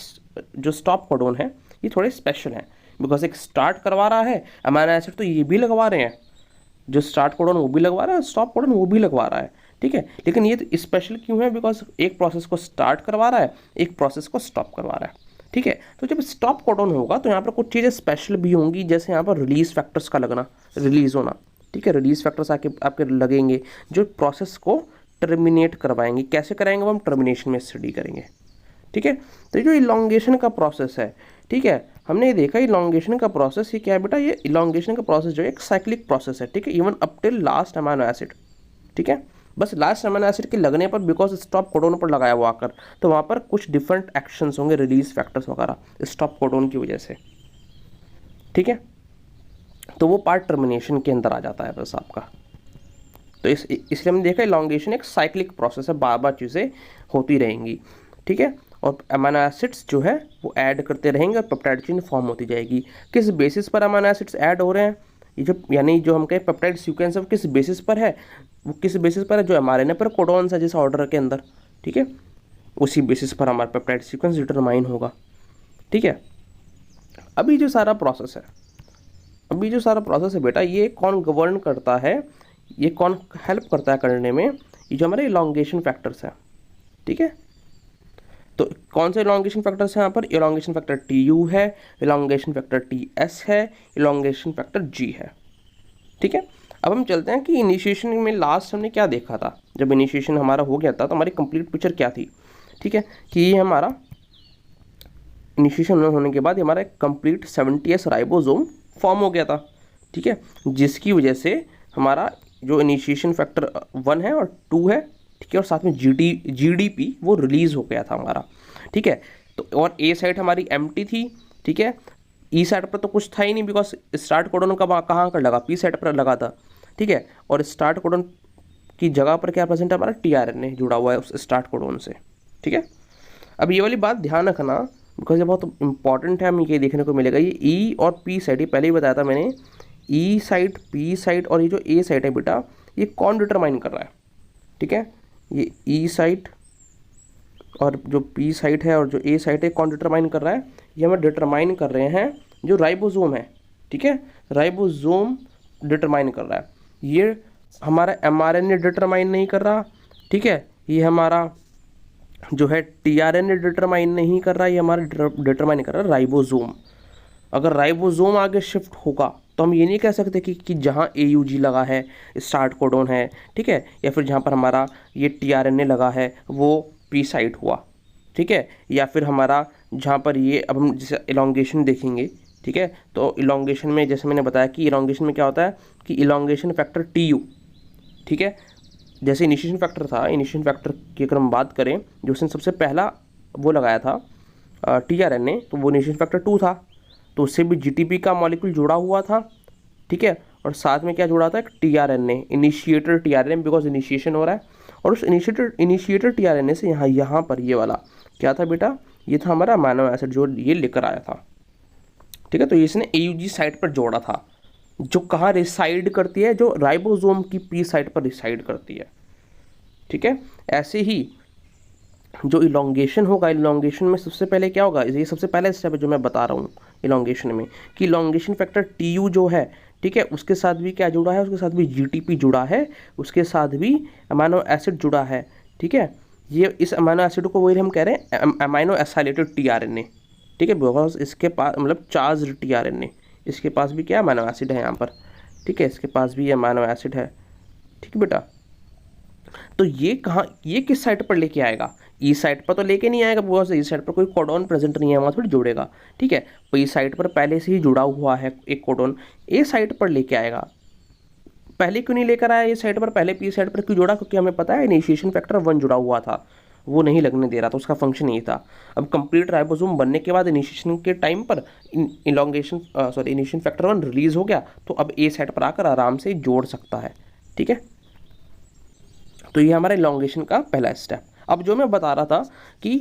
[SPEAKER 1] जो स्टॉप कोडॉन है ये थोड़े स्पेशल हैं, बिकॉज एक स्टार्ट करवा रहा है अमीनो एसिड तो ये भी लगवा रहे हैं, जो स्टार्ट कोडॉन वो भी लगवा रहा है, स्टॉप कोडॉन वो भी लगवा रहा है, ठीक है। लेकिन ये तो स्पेशल क्यों है, बिकॉज एक प्रोसेस को स्टार्ट करवा रहा है, एक प्रोसेस को स्टॉप करवा रहा है, ठीक है। तो जब स्टॉप कोडॉन होगा तो यहाँ पर कुछ चीज़ें स्पेशल भी होंगी, जैसे यहाँ पर रिलीज फैक्टर्स का लगना, रिलीज होना, ठीक है। रिलीज फैक्टर्स आपके लगेंगे जो प्रोसेस को टर्मिनेट करवाएंगे। कैसे कराएंगे वो हम टर्मिनेशन में स्टडी करेंगे, ठीक है। तो जो इलॉन्गेशन का प्रोसेस है, ठीक है, हमने ये देखा इलॉन्गेशन का प्रोसेस ये क्या है बेटा, ये इलॉन्गेशन का प्रोसेस जो है एक साइक्लिक प्रोसेस है, ठीक है, even up till last amino acid, ठीक है। बस लास्ट अमीनो एसिड के लगने पर बिकॉज स्टॉप कोडॉन पर लगाया हुआ आकर, तो वहाँ पर कुछ डिफरेंट एक्शंस होंगे, रिलीज फैक्टर्स वगैरह स्टॉप कोडॉन की वजह से, ठीक है। तो वो पार्ट टर्मिनेशन के अंदर आ जाता है बस आपका। तो इसलिए हमने देखा इलॉन्गेशन एक साइक्लिक प्रोसेस है, बार बार चीज़ें होती रहेंगी, ठीक है। और अमीनो एसिड्स जो है वो ऐड करते रहेंगे और पेप्टाइड चेन फॉर्म होती जाएगी। किस बेसिस पर अमीनो एसिड्स ऐड हो रहे हैं, ये जो यानी जो हम कहें पेप्टाइड सीक्वेंस है वो किस बेसिस पर है, वो किस बेसिस पर है, जो एमआरएनए पर कोडॉन्स है जिस ऑर्डर के अंदर, ठीक है, उसी बेसिस पर हमारा पेप्टाइड सीक्वेंस डिटरमाइन होगा, ठीक है। अभी जो सारा प्रोसेस है बेटा, ये कौन गवर्न करता है, ये कौन हेल्प करता है करने में, ये जो हमारे इलॉन्गेशन फैक्टर्स हैं, ठीक है। तो कौन से इलॉन्गेशन फैक्टर्स हैं यहाँ पर, इलॉन्गेशन फैक्टर TU है, इलॉन्गेशन फैक्टर TS है, इलॉन्गेशन फैक्टर G है, ठीक है। अब हम चलते हैं कि इनिशिएशन में लास्ट हमने क्या देखा था, जब इनिशिएशन हमारा हो गया था तो हमारी कंप्लीट पिक्चर क्या थी, ठीक है, कि ये हमारा इनिशिएशन होने के बाद हमारा एक कंप्लीट 70S राइबोसोम फॉर्म हो गया था, ठीक है, जिसकी वजह से हमारा जो इनिशिएशन फैक्टर 1 है और 2 है, ठीक है, और साथ में GDP वो रिलीज हो गया था हमारा, ठीक है। तो और ए साइड हमारी एम्प्टी थी, ठीक है, ई साइड पर तो कुछ था ही नहीं, बिकॉज स्टार्ट कोडॉन का कहाँ कर लगा, पी साइड पर लगा था, ठीक है। और स्टार्ट कोडॉन की जगह पर क्या प्रेजेंट है, हमारा टीआरएनए जुड़ा हुआ है उस स्टार्ट कोडॉन से, ठीक है। अब ये वाली बात ध्यान रखना, बिकॉज ये बहुत इंपॉर्टेंट है, हमें ये देखने को मिलेगा, ये ई और पी साइड, ये पहले ही बताया था मैंने, ई साइड, पी साइड और ये जो ए साइड है बेटा, ये कौन डिटरमाइन कर रहा है, ठीक है। ये ई साइड और जो पी साइड है और जो ए साइड है कौन डिटरमाइन कर रहा है, ये हमें डिटरमाइन कर रहे हैं जो राइबोसोम है, ठीक है, राइबोसोम डिटरमाइन कर रहा है, ये हमारा एमआरएनए डिटरमाइन नहीं कर रहा, ठीक है, ये हमारा जो है टीआरएनए डिटरमाइन नहीं कर रहा, ये हमारा डिटरमाइन कर रहा है राइबोसोम। अगर राइबोसोम आगे शिफ्ट होगा तो हम ये नहीं कह सकते कि जहाँ AUG लगा है स्टार्ट कोडॉन है, ठीक है, या फिर जहाँ पर हमारा ये टीआरएनए लगा है वो पी साइट हुआ, ठीक है, या फिर हमारा जहाँ पर ये, अब हम जैसे इलॉन्गेशन देखेंगे, ठीक है, तो इलॉन्गेशन में जैसे मैंने बताया कि इलॉन्गेशन में क्या होता है कि इलॉन्गेशन फैक्टर TU, ठीक है, जैसे इनिशिएशन फैक्टर था, इनिशिएशन फैक्टर की अगर हम बात करें जो उसने सबसे पहला वो लगाया था टीआरएनए, तो वो इनिशिएशन फैक्टर 2 था, तो उससे भी GTP का मॉलिक्यूल जुड़ा हुआ था, ठीक है, और साथ में क्या जुड़ा था, एक tRNA, initiator tRNA, because initiation हो रहा है, और उस इनिशिएटर टीआरएनए से यहाँ पर ये वाला क्या था बेटा, ये था हमारा अमीनो एसिड जो ये लेकर आया था, ठीक है। तो इसने AUG साइट पर जोड़ा था, जो कहाँ रिसाइड करती है, जो राइबोसोम की पी साइट पर रिसाइड करती है, ठीक है। ऐसे ही जो इलॉन्गेशन होगा, इलॉन्गेशन में सबसे पहले क्या होगा, ये सबसे पहला स्टेप है जो मैं बता रहा हूँ इलॉन्गेशन में, कि इलॉन्गेशन फैक्टर TU जो है, ठीक है, उसके साथ भी क्या जुड़ा है, उसके साथ भी GTP जुड़ा है, उसके साथ भी अमीनो एसिड जुड़ा है, ठीक है। ये इस अमीनो एसिड को वही हम कह रहे हैं अमीनो एसाइलेटेड टीआरएनए, ठीक है, बिकॉज इसके पास मतलब चार्ज टीआरएनए, इसके पास भी क्या अमीनो एसिड है यहाँ पर, ठीक है, इसके पास भी अमीनो एसिड है, ठीक है बेटा। तो ये कहाँ, ये किस साइड पर लेके आएगा, ई साइड पर तो लेके नहीं आएगा, बिकॉज ई साइड पर कोई कोडॉन प्रेजेंट नहीं है, वहाँ थोड़ी जुड़ेगा, ठीक है। तो ई साइड पर पहले से ही जुड़ा हुआ है एक कोडॉन, ए साइड पर लेके आएगा, पहले क्यों नहीं लेकर आया ये साइड पर, पहले पी साइड पर क्यों जोड़ा? क्योंकि हमें पता है इनिशिएशन फैक्टर 1 जुड़ा हुआ था, वो नहीं लगने दे रहा था, उसका फंक्शन यही था। अब कंप्लीट राइबोसोम बनने के बाद इनिशिएशन के टाइम पर इनिशिएशन फैक्टर 1 रिलीज हो गया, तो अब ए साइड पर आकर आराम से जोड़ सकता है। ठीक है, तो ये हमारा इलॉन्गेशन का पहला स्टेप। अब जो मैं बता रहा था कि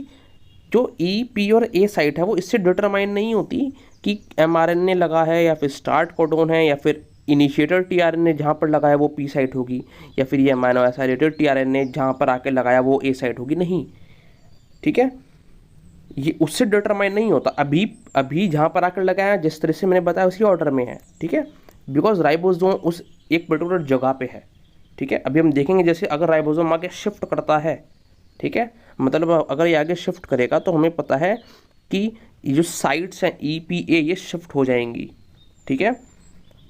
[SPEAKER 1] जो ई पी और ए साइट है वो इससे डिटरमाइन नहीं होती कि एमआरएनए लगा है या फिर स्टार्ट कोडोन है या फिर इनिशिएटर टीआरएनए जहाँ पर लगाया वो पी साइट होगी, या फिर ये अमाइनो एसिडेटेड टीआरएनए जहाँ पर आके लगाया वो ए साइट होगी, नहीं। ठीक है, ये उससे डिटरमाइन नहीं होता। अभी अभी जहाँ पर आकर लगाया जिस तरह से मैंने बताया उसी ऑर्डर में है। ठीक है, बिकॉज राइबोसोम उस एक पर्टिकुलर जगह पे है। ठीक है, अभी हम देखेंगे जैसे अगर राइबोसोम आगे शिफ्ट करता है, ठीक है, मतलब अगर ये आगे शिफ्ट करेगा तो हमें पता है कि ये जो साइट्स हैं ई पी ए ये शिफ्ट हो जाएंगी। ठीक है,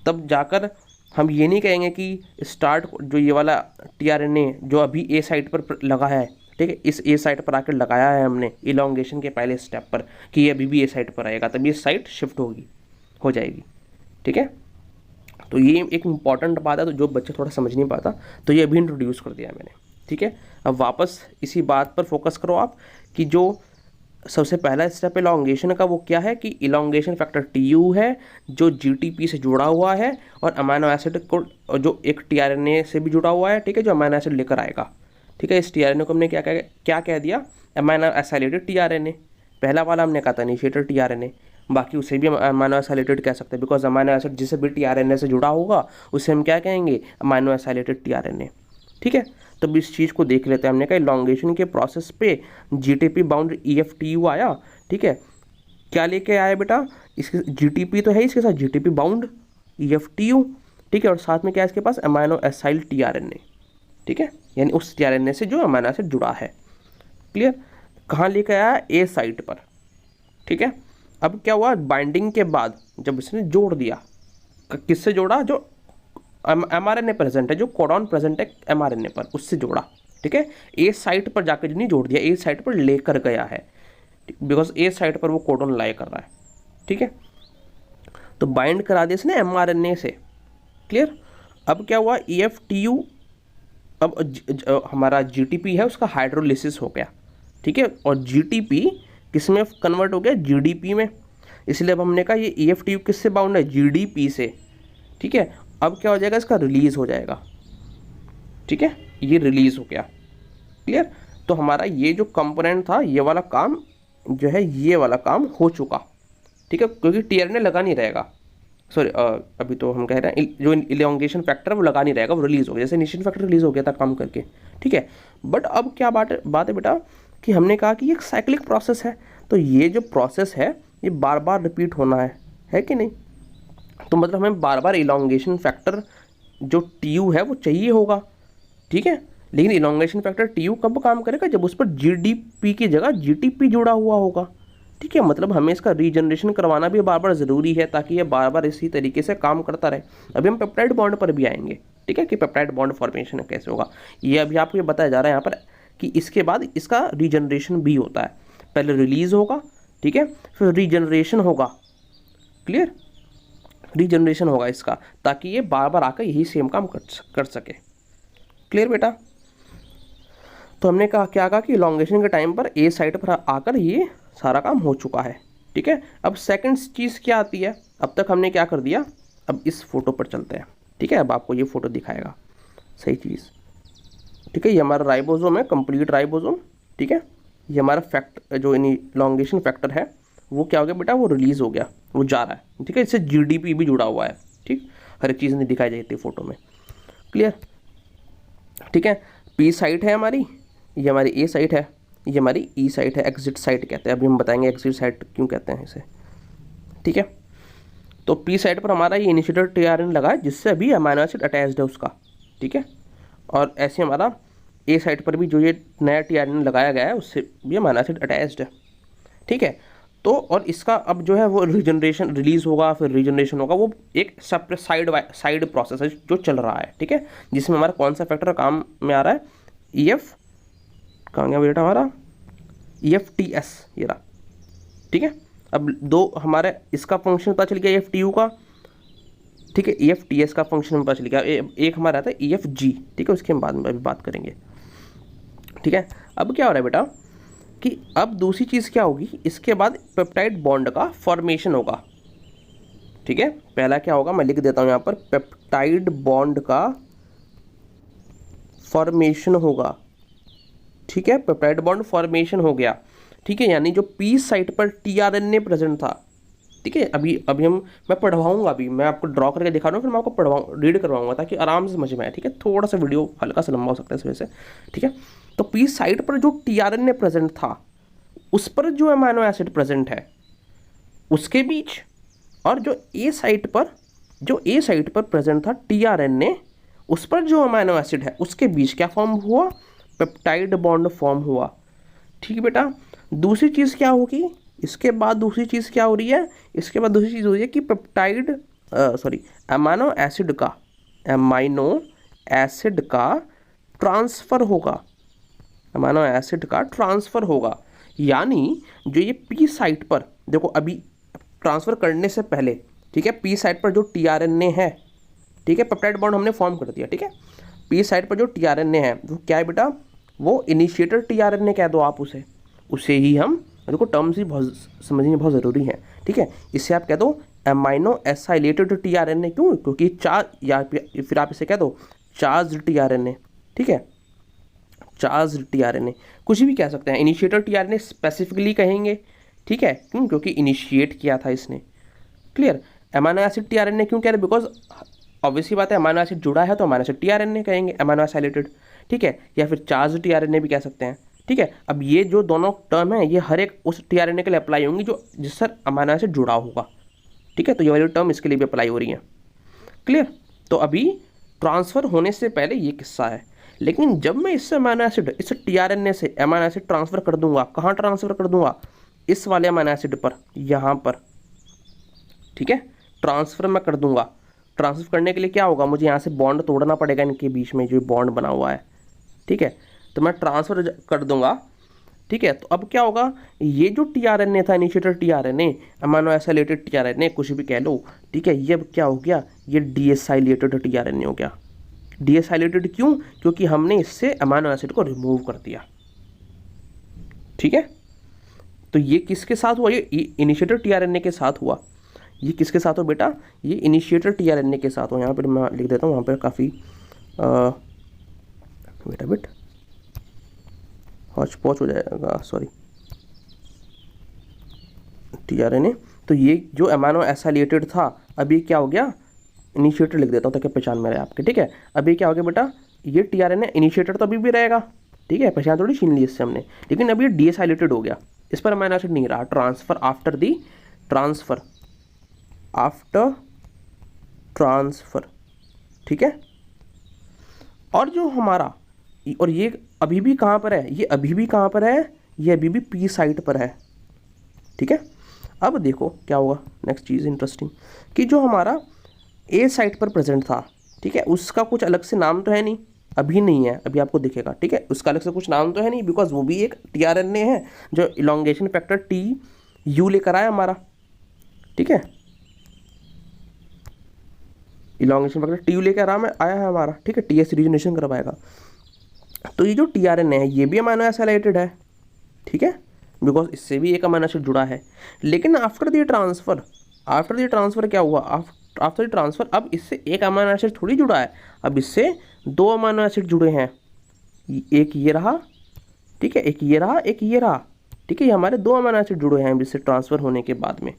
[SPEAKER 1] तब जाकर हम ये नहीं कहेंगे कि स्टार्ट जो ये वाला टीआरएनए जो अभी ए साइट पर लगा है, ठीक है, इस ए साइट पर आकर लगाया है हमने इलॉन्गेशन के पहले स्टेप पर कि ये अभी भी ए साइट पर आएगा, तब ये साइट शिफ्ट हो जाएगी। ठीक है, तो ये एक इम्पॉर्टेंट बात है, तो जो बच्चे थोड़ा समझ नहीं पाता तो ये अभी इंट्रोड्यूस कर दिया मैंने। ठीक है, अब वापस इसी बात पर फोकस करो आप कि जो सबसे पहला स्टेप इलॉन्गेशन का वो क्या है कि इलॉन्गेशन फैक्टर टीयू है जो जीटीपी से जुड़ा हुआ है और अमाइनो एसिड को जो एक टीआरएनए से भी जुड़ा हुआ है। ठीक है, जो अमाइनो एसिड लेकर आएगा। ठीक है, इस टीआरएनए को हमने क्या कह दिया, अमाइनो एसिलेटेड टीआरएनए। पहला वाला हमने कहा था इनिशिएटेड टीआरएनए, बाकी उसे भी अमाइनो एसिलेटेड कह सकते हैं, बिकॉज अमाइनो एसिड जिसे भी टीआरएनए से जुड़ा होगा उसे हम क्या कहेंगे, अमाइनो एसिलेटेड टीआरएनए। ठीक है, तब इस चीज़ को देख लेते हैं। हमने कहा इलॉन्गेशन के प्रोसेस पे जीटीपी बाउंड ईएफटीयू आया। ठीक है, क्या लेके आया बेटा, इसके जीटीपी तो है इसके साथ जीटीपी बाउंड ईएफटीयू। ठीक है, और साथ में क्या है इसके पास, अमाइनो एसाइल टीआरएनए। ठीक है, यानी उस टीआरएनए से जो अमाइनो एसिड जुड़ा है। क्लियर, कहाँ लेके आया, ए साइट पर। ठीक है, अब क्या हुआ, बाइंडिंग के बाद जब इसने जोड़ दिया, किससे जोड़ा, जो एमआरएनए प्रेजेंट है, जो कोडॉन प्रेजेंट है एमआरएनए पर, उससे जोड़ा। ठीक है, ए साइट पर जाकर नहीं जोड़ दिया, ए साइट पर लेकर गया है, बिकॉज ए साइट पर वो कोडॉन लाई कर रहा है। ठीक है, तो बाइंड करा दिया इसने एमआरएनए से। क्लियर, अब क्या हुआ, ईएफटीयू, अब हमारा जीटीपी है उसका हाइड्रोलिसिस हो गया। ठीक है, और जीटीपी किस में कन्वर्ट हो गया, जीडीपी में। इसलिए अब हमने कहा ये ईएफटीयू किससे बाउंड है, जीडीपी से। ठीक है, अब क्या हो जाएगा, इसका रिलीज हो जाएगा। ठीक है, ये रिलीज हो गया। क्लियर, तो हमारा ये जो कंपोनेंट था ये वाला काम जो है, ये वाला काम हो चुका। ठीक है, क्योंकि टीआरएनए लगा नहीं रहेगा, सॉरी अभी तो हम कह रहे हैं जो इलॉन्गेशन फैक्टर है वो लगा नहीं रहेगा, वो रिलीज हो गया, जैसे इनिशिएशन फैक्टर रिलीज हो गया था काम करके। ठीक है, बट अब क्या बात है बेटा कि हमने कहा कि ये एक साइक्लिक प्रोसेस है, तो ये जो प्रोसेस है ये बार बार रिपीट होना है कि नहीं। तो मतलब हमें बार बार इलॉन्गेशन फैक्टर जो टीयू है वो चाहिए होगा। ठीक है, लेकिन इलॉन्गेशन फैक्टर टीयू कब काम करेगा, जब उस पर जीडीपी की जगह जीटीपी जुड़ा हुआ होगा। ठीक है, मतलब हमें इसका रीजनरेशन करवाना भी बार बार ज़रूरी है ताकि ये बार बार इसी तरीके से काम करता रहे। अभी हम पेप्टाइड बॉन्ड पर भी आएंगे। ठीक है, कि पेप्टाइड बॉन्ड फॉर्मेशन कैसे होगा, ये अभी आपको ये बताया जा रहा है यहाँ पर कि इसके बाद इसका रीजनरेशन भी होता है। पहले रिलीज होगा, ठीक है, फिर रीजनरेशन होगा। क्लियर, रीजनरेशन होगा इसका, ताकि ये बार बार आकर यही सेम काम कर सके। क्लियर बेटा, तो हमने कहा क्या कहा कि इलॉन्गेशन के टाइम पर ए साइट पर आकर ये सारा काम हो चुका है। ठीक है, अब सेकंड चीज़ क्या आती है, अब तक हमने क्या कर दिया, अब इस फोटो पर चलते हैं। ठीक है, अब आपको ये फोटो दिखाएगा सही चीज़। ठीक है, ये हमारा राइबोसोम है, कंप्लीट राइबोसोम। ठीक है, ये हमारा जो इलॉन्गेशन फैक्टर है वो क्या हो गया बेटा, वो रिलीज़ हो गया, वो जा रहा है। ठीक है, इससे जीडीपी भी जुड़ा हुआ है। ठीक, हर एक चीज़ नहीं दिखाई जाती फोटो में। क्लियर, ठीक है, पी साइट है हमारी, ये हमारी ए साइट है, ये हमारी ई साइट है, एग्जिट साइट कहते हैं। अभी हम बताएंगे एग्जिट साइट क्यों कहते हैं इसे। ठीक है, तो पी साइट पर हमारा ये इनिशिएटर टीआरएन लगा है जिससे अभी अमाइनो एसिड अटैच्ड है उसका। ठीक है, और ऐसे हमारा ए साइट पर भी जो ये नया टीआरएन लगाया गया है उससे भी अमाइनो एसिड अटैच्ड है। ठीक है, तो और इसका अब जो है वो रीजनरेशन रिलीज होगा, फिर रीजनरेशन होगा, वो एक सेपरेट साइड प्रोसेस है जो चल रहा है। ठीक है, जिसमें हमारा कौन सा फैक्टर काम में आ रहा है, ईएफ कहाँ गया बेटा हमारा, EFTS ये रहा। ठीक है, अब दो हमारे इसका फंक्शन पता चल गया EFTU का। ठीक है। EFTS का फंक्शन हमें पता चल गया। एक हमारा आता है EFG, ठीक है, उसके हम बाद में अभी बात करेंगे, ठीक है। अब क्या हो रहा है बेटा कि अब दूसरी चीज़ क्या होगी, इसके बाद पेप्टाइड बॉन्ड का फॉर्मेशन होगा, ठीक है। पहला क्या होगा मैं लिख देता हूँ यहाँ पर, पेप्टाइड बॉन्ड का फॉर्मेशन होगा, ठीक है। पेप्टाइड बॉन्ड फॉर्मेशन हो गया, ठीक है, यानी जो पी साइट पर tRNA प्रेजेंट था, ठीक है। अभी मैं पढ़वाऊंगा, अभी मैं आपको ड्रॉ करके दिखा रहा हूँ, फिर मैं आपको रीड करवाऊंगा ताकि आराम से समझ में आए, ठीक है। थोड़ा सा वीडियो हल्का सा लंबा हो सकता है इस वजह से, ठीक है। तो पी साइट पर जो tRNA प्रेजेंट था उस पर जो अमीनो एसिड प्रेजेंट है उसके बीच, और जो ए साइट पर प्रेजेंट था tRNA उस पर जो अमीनो एसिड है उसके बीच क्या फॉर्म हुआ, पेप्टाइड बॉन्ड फॉर्म हुआ, ठीक है बेटा। दूसरी चीज़ क्या होगी, इसके बाद दूसरी चीज़ क्या हो रही है, इसके बाद दूसरी चीज़ हो रही है कि पेप्टाइड अमीनो एसिड का ट्रांसफ़र होगा, अमीनो एसिड का ट्रांसफ़र होगा। यानी जो ये पी साइट पर, देखो अभी ट्रांसफ़र करने से पहले, ठीक है, पी साइट पर जो tRNA है, ठीक है, पेप्टाइड बॉन्ड हमने फॉर्म कर दिया, ठीक है। पी साइट पर जो tRNA है वो क्या है बेटा, वो इनिशिएटर tRNA कह दो आप उसे ही हम, देखो टर्म्स ही बहुत समझने बहुत ज़रूरी है, ठीक है। इसे आप कह दो अमीनो एसाइलेटेड tRNA, क्यों, क्योंकि या फिर आप इसे कह दो चार्ज tRNA, ठीक है, चार्ज tRNA, कुछ भी कह सकते हैं। इनिशिएटर tRNA स्पेसिफिकली कहेंगे, ठीक है, क्यों, क्योंकि इनिशिएट किया था इसने, क्लियर। अमीनो एसिड tRNA क्यों कह रहे, बिकॉज ऑब्वियसली बात है अमीनो एसिड जुड़ा है तो अमीनो एसिड tRNA कहेंगे, अमीनो एसाइलेटेड, ठीक है, या फिर चार्ज tRNA भी कह सकते हैं, ठीक है। अब ये जो दोनों टर्म है ये हर एक उस tRNA के लिए अप्लाई होंगी जो जिससे अमीनो एसिड जुड़ा होगा, ठीक है। तो ये वाली टर्म इसके लिए भी अप्लाई हो रही है, क्लियर। तो अभी ट्रांसफ़र होने से पहले ये किस्सा है, लेकिन जब मैं इससे अमीनो एसिड, इस tRNA से अमीनो एसिड ट्रांसफ़र कर दूंगा, कहाँ ट्रांसफ़र कर दूंगा, इस वाले अमीनो एसिड पर, यहाँ पर, ठीक है, ट्रांसफ़र मैं कर दूंगा। ट्रांसफ़र करने के लिए क्या होगा, मुझे यहाँ से बॉन्ड तोड़ना पड़ेगा, इनके बीच में जो बॉन्ड बना हुआ है, ठीक है। तो मैं ट्रांसफ़र कर दूंगा, ठीक है। तो अब क्या होगा, ये जो tRNA था, initiator tRNA, amino acylated tRNA, कुछ भी कह लो, ठीक है, ये अब क्या हो गया, ये डीएसाइलेटेड tRNA हो गया। डीएसाइलेटेड क्यों, क्योंकि हमने इससे अमीनो एसिड को रिमूव कर दिया, ठीक है। तो ये किसके साथ हुआ, ये इनिशिएटर tRNA के साथ हुआ। ये किसके साथ हो बेटा, ये इनिशिएटर tRNA के साथ हो। यहाँ पर मैं लिख देता हूँ, वहाँ पर काफ़ी वेट अ बिट हॉच पॉच हो जाएगा, सॉरी, tRNA। तो ये जो अमीनो एसाइलेटेड था अभी क्या हो गया, इनिशिएटर लिख देता हूँ ताकि पहचान में रहे आपके, ठीक है। अभी क्या हो गया बेटा, ये tRNA इनिशिएटर तो अभी भी रहेगा, ठीक है, पहचान थोड़ी छीन ली इससे हमने, लेकिन अभी ये डीएसाइलेटेड हो गया, इस पर अमीनो एसिड नहीं रहा। ट्रांसफ़र आफ्टर ट्रांसफ़र, ठीक है। और जो हमारा, और ये अभी भी कहाँ पर है, ये अभी भी कहाँ पर है, ये अभी भी पी साइट पर है, ठीक है। अब देखो क्या होगा, नेक्स्ट चीज़ इंटरेस्टिंग, कि जो हमारा ए साइट पर प्रेजेंट था, ठीक है, उसका कुछ अलग से नाम तो है नहीं, अभी नहीं है, अभी आपको दिखेगा, ठीक है, उसका अलग से कुछ नाम तो है नहीं, बिकॉज वो भी एक tRNA है जो इलोंगेशन फैक्टर TU लेकर आया हमारा, ठीक है, इलोंगेशन फैक्टर TU लेकर आया है हमारा, ठीक है, TS रीजनेशन करवाएगा। तो ये जो tRNA है ये भी अमीनो एसाइलेटेड है, ठीक है, बिकॉज इससे भी एक अमीनो एसिड जुड़ा है। लेकिन आफ्टर द ट्रांसफ़र क्या हुआ, आफ्टर द ट्रांसफ़र अब इससे एक अमीनो एसिड थोड़ी जुड़ा है, अब इससे दो अमीनो एसिड जुड़े हैं, एक ये रहा, ठीक है, एक ये रहा, एक ये रहा, ठीक है, ये हमारे दो अमीनो एसिड जुड़े हैं इससे ट्रांसफ़र होने के बाद में,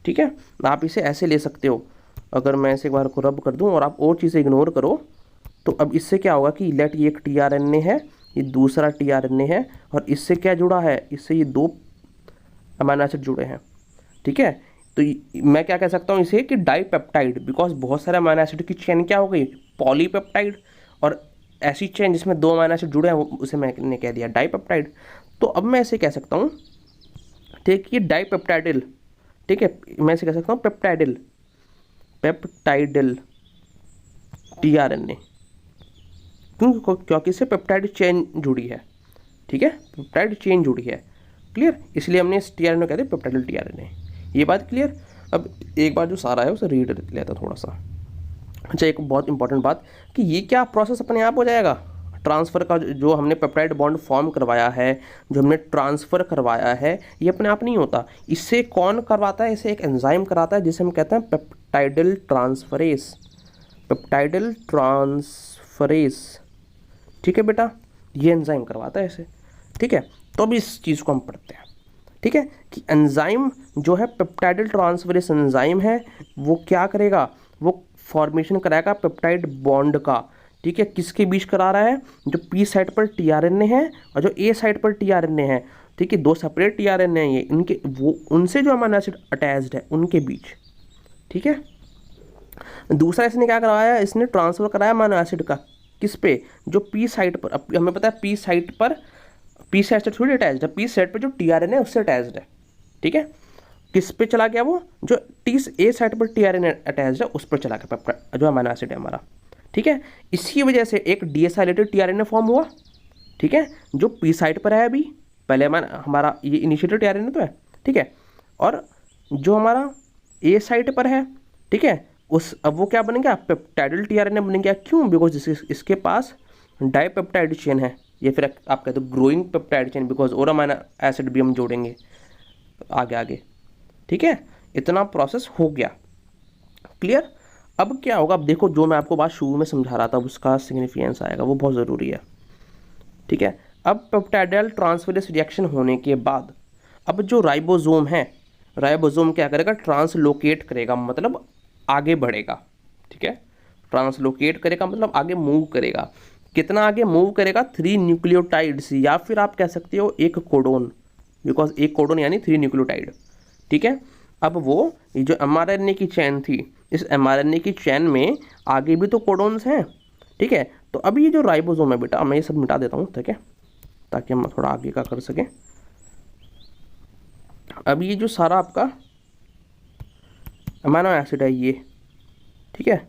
[SPEAKER 1] ठीक है। आप इसे ऐसे ले सकते हो, अगर मैं इसे एक बार को रब कर दूं और आप और चीज़ें इग्नोर करो, तो अब इससे क्या होगा कि लेट ये एक tRNA है, ये दूसरा tRNA है, और इससे क्या जुड़ा है, इससे ये दो अमीनो एसिड जुड़े हैं, ठीक है। तो मैं क्या कह सकता हूँ इसे कि डाईपेप्टाइड, बिकॉज बहुत सारे अमीनो एसिड की चेन क्या हो गई, पॉलीपेप्टाइड, और ऐसी चेन जिसमें दो अमीनो एसिड जुड़े हैं उसे मैंने कह दिया डाईपेप्टाइड। तो अब मैं इसे कह सकता हूँ, ठीक, ये डाईपेप्टाइडल, ठीक है, मैं इसे कह सकता हूँ पेप्टाइडल tRNA, क्योंकि इससे पेप्टाइड चेन जुड़ी है, ठीक है, पेप्टाइड चेन जुड़ी है, क्लियर, इसलिए हमने इस tRNA कहते हैं पेप्टाइडल tRNA। ये बात क्लियर। अब एक बार जो सारा है उसे रीड लेता थोड़ा सा, अच्छा, एक बहुत इंपॉर्टेंट बात कि ये क्या प्रोसेस अपने आप हो जाएगा? ट्रांसफ़र का जो हमने पेप्टाइड बॉन्ड फॉर्म करवाया है, जो हमने ट्रांसफ़र करवाया है, ये अपने आप नहीं होता। इससे कौन करवाता है? इसे एक एंजाइम कराता है जिसे हम कहते हैं पेप्टाइडल ट्रांसफरेज। पेप्टाइडल ट्रांसफरेज, ठीक है बेटा, ये एंजाइम करवाता है इसे। ठीक है, तो अब इस चीज़ को हम पढ़ते हैं। ठीक है, कि एंजाइम जो है पेप्टाइडल ट्रांसफरेज एंजाइम है, वो क्या करेगा? वो फॉर्मेशन कराएगा पेप्टाइड बॉन्ड का। ठीक है, किसके बीच करा रहा है? जो पी साइड पर टीआरएनए है और जो ए साइड पर टीआरएनए है। ठीक है, दो सेपरेट टीआरएनए हैं ये, इनके वो उनसे जो अमीनो एसिड अटैच्ड है उनके बीच। ठीक है, दूसरा इसने क्या करवाया? इसने ट्रांसफर कराया अमीनो एसिड का किस पे? जो पी साइड पर। अब हमें पता है पी साइड पर, पी साइड से थोड़ी अटैच्ड है, पी साइड पर जो टीआरएनए है उससे अटैच्ड है। ठीक है, किस पे चला गया? वो जो टी ए साइड पर टीआरएनए अटैच्ड है उस पर चला गया जो अमीनो एसिड है हमारा। ठीक है, इसी वजह से एक डीएसाइलेटेड टीआरएनए फॉर्म हुआ। ठीक है, जो पी साइड पर है अभी, पहले हमारा ये इनिशिएटेड टीआरएनए तो है। ठीक है, और जो हमारा ए साइड पर है, ठीक है, उस अब वो क्या बन गया? पेप्टाइडल टीआरएनए बन गया। क्यों? बिकॉज इसके पास डाइपेप्टाइड चेन है, या फिर आप कहते हो ग्रोइंग पेप्टाइड चेन, बिकॉज और अमीनो एसिड भी हम जोड़ेंगे आगे आगे। ठीक है, इतना प्रोसेस हो गया। क्लियर? अब क्या होगा? अब देखो, जो मैं आपको बात शुरू में समझा रहा था उसका सिग्निफिकेंस आएगा, वो बहुत ज़रूरी है। ठीक है, अब पेप्टाइडल ट्रांसफरेज रिएक्शन होने के बाद अब जो राइबोसोम है, राइबोसोम क्या करेगा? ट्रांसलोकेट करेगा, मतलब आगे बढ़ेगा। ठीक है, ट्रांसलोकेट करेगा मतलब आगे मूव करेगा। कितना आगे मूव करेगा? 3 न्यूक्लियोटाइड्स, या फिर आप कह सकते हो एक कोडोन, बिकॉज एक कोडोन यानी 3 न्यूक्लियोटाइड। ठीक है, अब वो ये जो एमआरएनए की चैन थी, इस एमआरएनए की चैन में आगे भी तो कोडोन्स हैं। ठीक है, तो अभी ये जो राइबोसोम है बेटा, मैं ये सब मिटा देता हूँ, ठीक है, ताकि हम थोड़ा आगे का कर सकें। अब ये जो सारा आपका अमीनो एसिड है ये, ठीक है,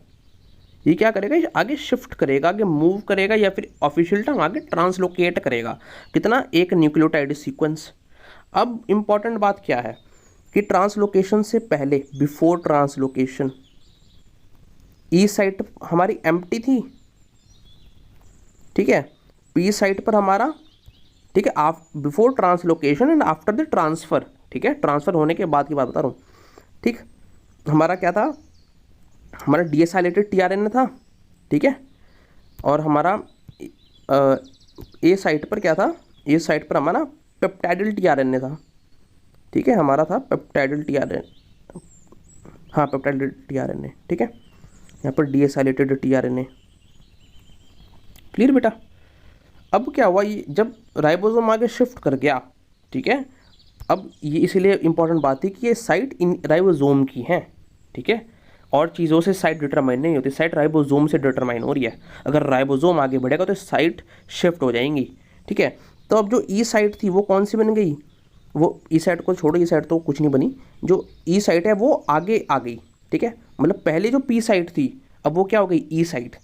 [SPEAKER 1] ये क्या करेगा? ये आगे शिफ्ट करेगा, आगे मूव करेगा, या फिर ऑफिशियल टर्म आगे ट्रांसलोकेट करेगा। कितना? एक न्यूक्लियोटाइड सीक्वेंस। अब इंपॉर्टेंट बात क्या है कि ट्रांसलोकेशन से पहले, बिफोर ट्रांसलोकेशन, ई साइट हमारी एम्प्टी थी। ठीक है, पी साइट पर हमारा, ठीक है, आप before translocation and after the transfer. ठीक है, ट्रांसफ़र होने के बाद की बात बता रहा हूँ। ठीक, हमारा क्या था? हमारा डीएसाइलेटेड टीआरएनए था। ठीक है, और हमारा ए साइट पर क्या था? ए साइट पर हमारा पेप्टाइडल टीआरएनए था। ठीक है, हमारा था पेप्टाइडल टीआरएनए, हाँ पेप्टाइडल टीआरएनए। ठीक है, यहाँ पर डीएसाइलेटेड टीआरएनए। क्लियर बेटा? अब क्या हुआ? ये जब राइबोसोम आगे शिफ्ट कर गया, ठीक है, अब ये इसीलिए इंपॉर्टेंट बात थी कि ये साइट इन राइबोसोम की है। ठीक है, और चीज़ों से साइट डिटरमाइन नहीं होती, साइट राइबोसोम से डिटरमाइन हो रही है। अगर राइबोसोम आगे बढ़ेगा तो साइट शिफ्ट हो जाएंगी। ठीक है, तो अब जो ई साइट थी वो कौन सी बन गई? वो ई साइट को छोड़ो, ई साइट तो कुछ नहीं बनी, जो ई साइट है वो आगे आ गई। ठीक है, मतलब पहले जो पी साइट थी अब वो क्या हो गई? ई साइट।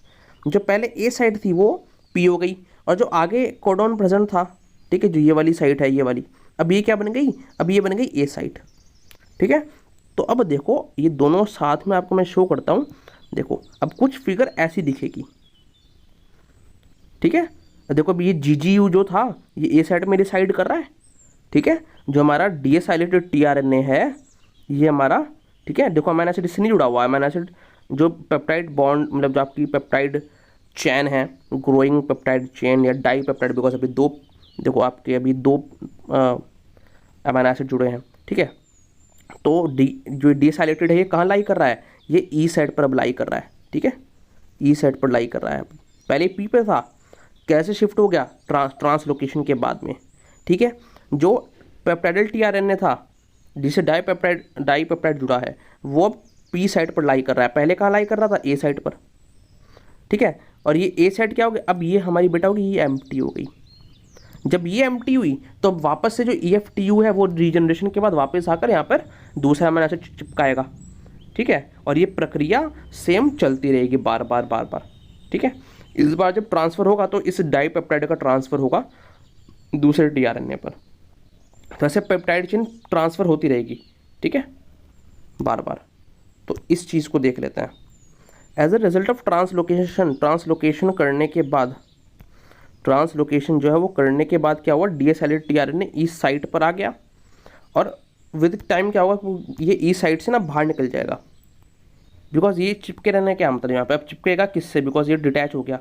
[SPEAKER 1] जो पहले ए साइट थी वो पी हो गई, और जो आगे कोडोन प्रेजेंट था, ठीक है, जो ये वाली साइट है ये वाली, अब ये क्या बन गई? अब ये बन गई ए साइट। ठीक है, तो अब देखो ये दोनों साथ में आपको मैं शो करता हूँ। देखो अब कुछ फिगर ऐसी दिखेगी। ठीक है, देखो अब ये जीजीयू जो था ये ए साइड में डिसाइड कर रहा है। ठीक है, जो हमारा डीएसाइलेटेड टीआरएनए है ये हमारा, ठीक है, देखो अमीनो एसिड इससे नहीं जुड़ा हुआ है। अमीनो एसिड जो पेप्टाइड बॉन्ड, मतलब जो आपकी पेप्टाइड चैन है, ग्रोइंग पेप्टाइड चेन या डाई पेप्टाइड, बिकॉज अभी दो, देखो आपके अभी दो अमीनो एसिड जुड़े हैं। ठीक है, तो जो डीसाइलेटेड है ये कहाँ लाई कर रहा है? ये ई साइड पर अब लाई कर रहा है। ठीक है, ई साइड पर लाई कर रहा है। पहले पी पे था, कैसे शिफ्ट हो गया? ट्रांसलोकेशन के बाद में। ठीक है, जो पेप्टाइडल टीआरएनए था जिसे डाईपेप्टाइड जुड़ा है वो अब पी साइड पर लाई कर रहा है। पहले कहाँ लाई कर रहा था? ए साइड पर। ठीक है, और ये ए साइड क्या हो गया? अब ये हमारी बेटा होगी, ये एम्प्टी हो गई। जब ये एम्प्टी हुई तो अब वापस से जो EF-TU है वो रीजनरेशन के बाद वापस आकर यहाँ पर दूसरा अमीनो एसिड चिपकाएगा। ठीक है, और ये प्रक्रिया सेम चलती रहेगी बार बार बार बार। ठीक है, इस बार जब ट्रांसफ़र होगा तो इस डाईपेप्टाइड का ट्रांसफ़र होगा दूसरे टीआरएनए पर। तो ऐसे पेप्टाइड चेन ट्रांसफ़र होती रहेगी। ठीक है, बार बार। तो इस चीज़ को देख लेते हैं। As a result of translocation करने के बाद, ट्रांसलोकेशन जो है वो करने के बाद क्या हुआ, डीएसएलएड टीआरएनए ईस्ट साइट पर आ गया और विद टाइम क्या होगा, ये ईस्ट साइट से ना बाहर निकल जाएगा। बिकॉज ये चिपके रहने क्या मतलब यहाँ पे, अब चिपकेगा किससे, बिकॉज ये डिटैच हो गया।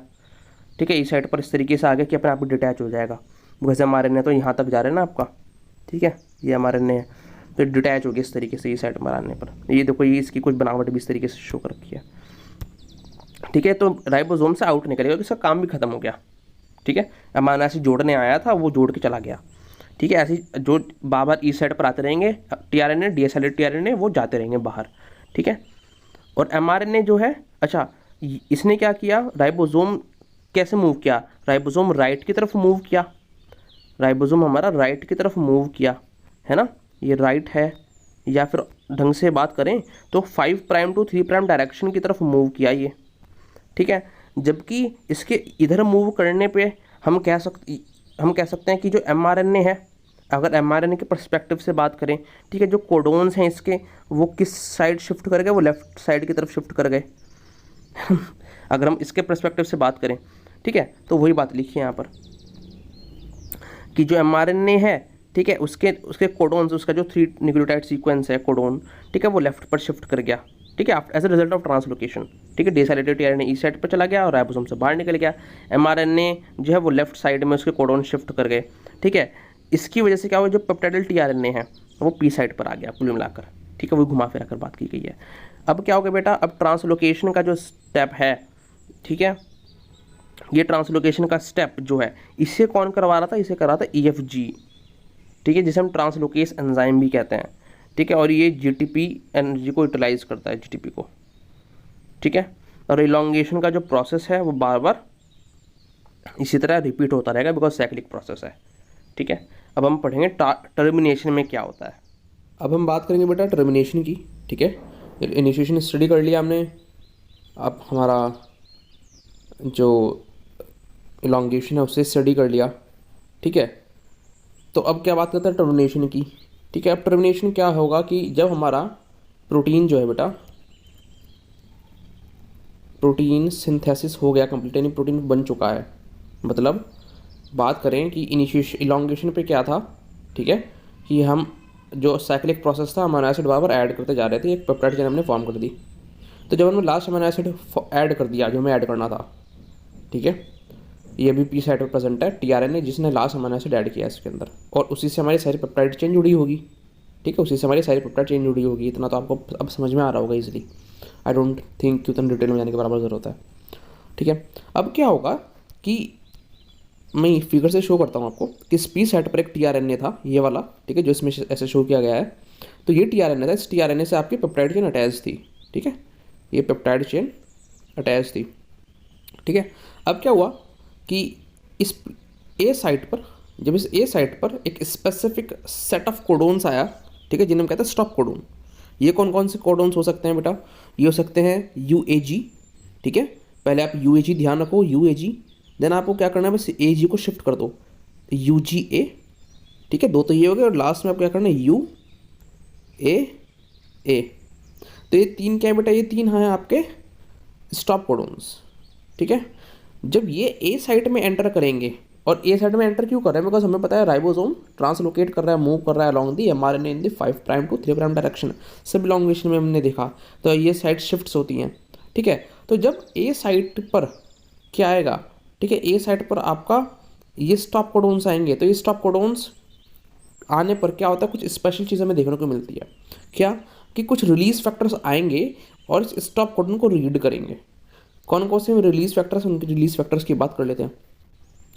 [SPEAKER 1] ठीक है, इस साइड पर इस तरीके से आ गया कि अपने आप डिटैच हो जाएगा। बिकॉज हमारे ने तो यहाँ तक जा रहे हैं ना आपका, ठीक है, ये हमारे ने है तो डिटैच हो गया इस तरीके से ये साइड पर आने पर। ये देखो, ये इसकी कुछ बनावट भी इस तरीके से शो कर रखी है। ठीक है, तो राइबोसोम से आउट निकलेगा, इसका काम भी खत्म हो गया। ठीक है, अमाइनो एसिड जोड़ने आया था, वो जोड़ के चला गया। ठीक है, ऐसे जो बार ई साइड पर आते रहेंगे टीआरएनए, डीएसएलएड टीआरएनए, वो जाते रहेंगे बाहर। ठीक है, और एमआरएनए जो है, अच्छा इसने क्या किया, राइबोसोम कैसे मूव किया, राइबोसोम राइट की तरफ मूव किया, राइबोसोम हमारा राइट की तरफ मूव किया, है ना, ये राइट है, या फिर ढंग से बात करें तो 5 प्राइम टू 3 प्राइम डायरेक्शन की तरफ मूव किया ये। ठीक है, जबकि इसके इधर मूव करने पे हम कह सकते हैं कि जो एमआरएनए है, अगर एमआरएनए के पर्सपेक्टिव से बात करें, ठीक है, जो कोडोन्स हैं इसके वो किस साइड शिफ्ट कर गए, वो लेफ्ट साइड की तरफ शिफ्ट कर गए। अगर हम इसके पर्सपेक्टिव से बात करें, ठीक है, तो वही बात लिखी है यहाँ पर कि जो एमआरएनए है, ठीक है, उसके कोडोन्स, उसका जो 3 न्यूक्लियोटाइड सीक्वेंस है कोडोन, ठीक है, वो लेफ्ट पर शिफ्ट कर गया। ठीक है, as a result of translocation. ठीक है, डीएसएलएड टीआरएनए ई साइड पर चला गया और राइबोसोम से बाहर निकल गया। एमआरएनए जो है वो लेफ्ट साइड में उसके कोडोन शिफ्ट कर गए। ठीक है, इसकी वजह से क्या हुआ, जो पेप्टाइडल टीआरएनए है वो पी साइड पर आ गया कुल मिलाकर। ठीक है, वो घुमा फिरा कर बात की गई है। अब क्या हो गया बेटा, अब ट्रांसलोकेशन का जो स्टेप है, ठीक है, ये ट्रांसलोकेशन का स्टेप जो है, इसे कौन करवा रहा था, इसे करा था ईएफजी। ठीक है, जिसे हम ट्रांसलोकेस एंजाइम भी कहते हैं। ठीक है, और ये जीटीपी एनर्जी को यूटिलाइज करता है, जीटीपी को। ठीक है, और इलॉन्गेशन का जो प्रोसेस है वो बार बार इसी तरह रिपीट होता रहेगा, बिकॉज साइक्लिक प्रोसेस है। ठीक है, अब हम पढ़ेंगे टर्मिनेशन में क्या होता है। अब हम बात करेंगे बेटा टर्मिनेशन की। ठीक है, इनिशिएशन स्टडी कर लिया हमने, अब हमारा जो इलॉन्गेशन है उससे स्टडी कर लिया। ठीक है, तो अब क्या बात करते हैं टर्मिनेशन की। ठीक है, अब टर्मिनेशन क्या होगा कि जब हमारा प्रोटीन जो है बेटा, प्रोटीन सिंथेसिस हो गया कंप्लीट, यानी प्रोटीन बन चुका है, मतलब बात करें कि इनिशिएशन इलॉन्गेशन पे क्या था, ठीक है, कि हम जो साइक्लिक प्रोसेस था, अमीनो एसिड बार ऐड करते जा रहे थे, एक पेप्टाइड चेन हमने फॉर्म कर दी। तो जब हमने लास्ट अमीनो एसिड ऐड कर दिया जो हमें ऐड करना था, ठीक है, ये भी पी साइड पर प्रेजेंट है टीआरएनए, जिसने लास्ट अमीनो एसिड ऐड किया इसके अंदर, और उसी से हमारी सारी पेप्टाइड चेन जुड़ी होगी। ठीक है, उसी से हमारी सारी पेप्टाइड चेन जुड़ी होगी। इतना तो आपको अब समझ में आ रहा होगा इजीली। आई डोंट थिंक कि उतना डिटेल में जाने के बराबर ज़रूरत है। ठीक है, अब क्या होगा कि मैं फिगर से शो करता हूँ आपको कि इस पी साइड पर एक टीआरएनए था, ये वाला, ठीक है, जो इसमें ऐसे शो किया गया है। तो ये टीआरएनए था, इस टीआरएनए से आपकी पेप्टाइड चेन अटैच थी। ठीक है, ये पेप्टाइड चेन अटैच थी। ठीक है, अब क्या हुआ कि इस ए साइट पर, जब इस ए साइट पर एक स्पेसिफिक सेट ऑफ कोडोन्स आया, ठीक है, जिन्हें हम कहते हैं स्टॉप कोडोन। ये कौन कौन से कोडोन्स हो सकते हैं बेटा, ये हो सकते हैं यूएजी। ठीक है, पहले आप यूएजी ध्यान रखो, यूएजी, देन आपको क्या करना है, बस एजी को शिफ्ट कर दो, यूजीए। ठीक है, 2 तो ये हो गए, और लास्ट में आपको क्या करना है, यू ए। तो ये 3 क्या है बेटा, ये 3 हैं आपके स्टॉप कोडोन्स। ठीक है, जब ये ए साइट में एंटर करेंगे, और ए साइट में एंटर क्यों कर रहे हैं, बिकॉज हमें पता है राइबोसोम ट्रांसलोकेट कर रहा है, मूव कर रहा है along the mRNA in the 5 prime to 3 prime direction. सब इलॉन्गेशन में हमने देखा, तो ये साइट शिफ्ट्स होती हैं। ठीक है, तो जब ए साइट पर क्या आएगा, ठीक है, ए साइट पर आपका ये स्टॉप कोडोन्स आएंगे। तो ये स्टॉप कोडोन्स आने पर क्या होता है, कुछ स्पेशल चीज़ हमें देखने को मिलती है। क्या कि कुछ रिलीज फैक्टर्स आएंगे और इस स्टॉप कोडोन को रीड करेंगे। कौन कौन से रिलीज फैक्टर्स, उनके रिलीज फैक्टर्स की बात कर लेते हैं।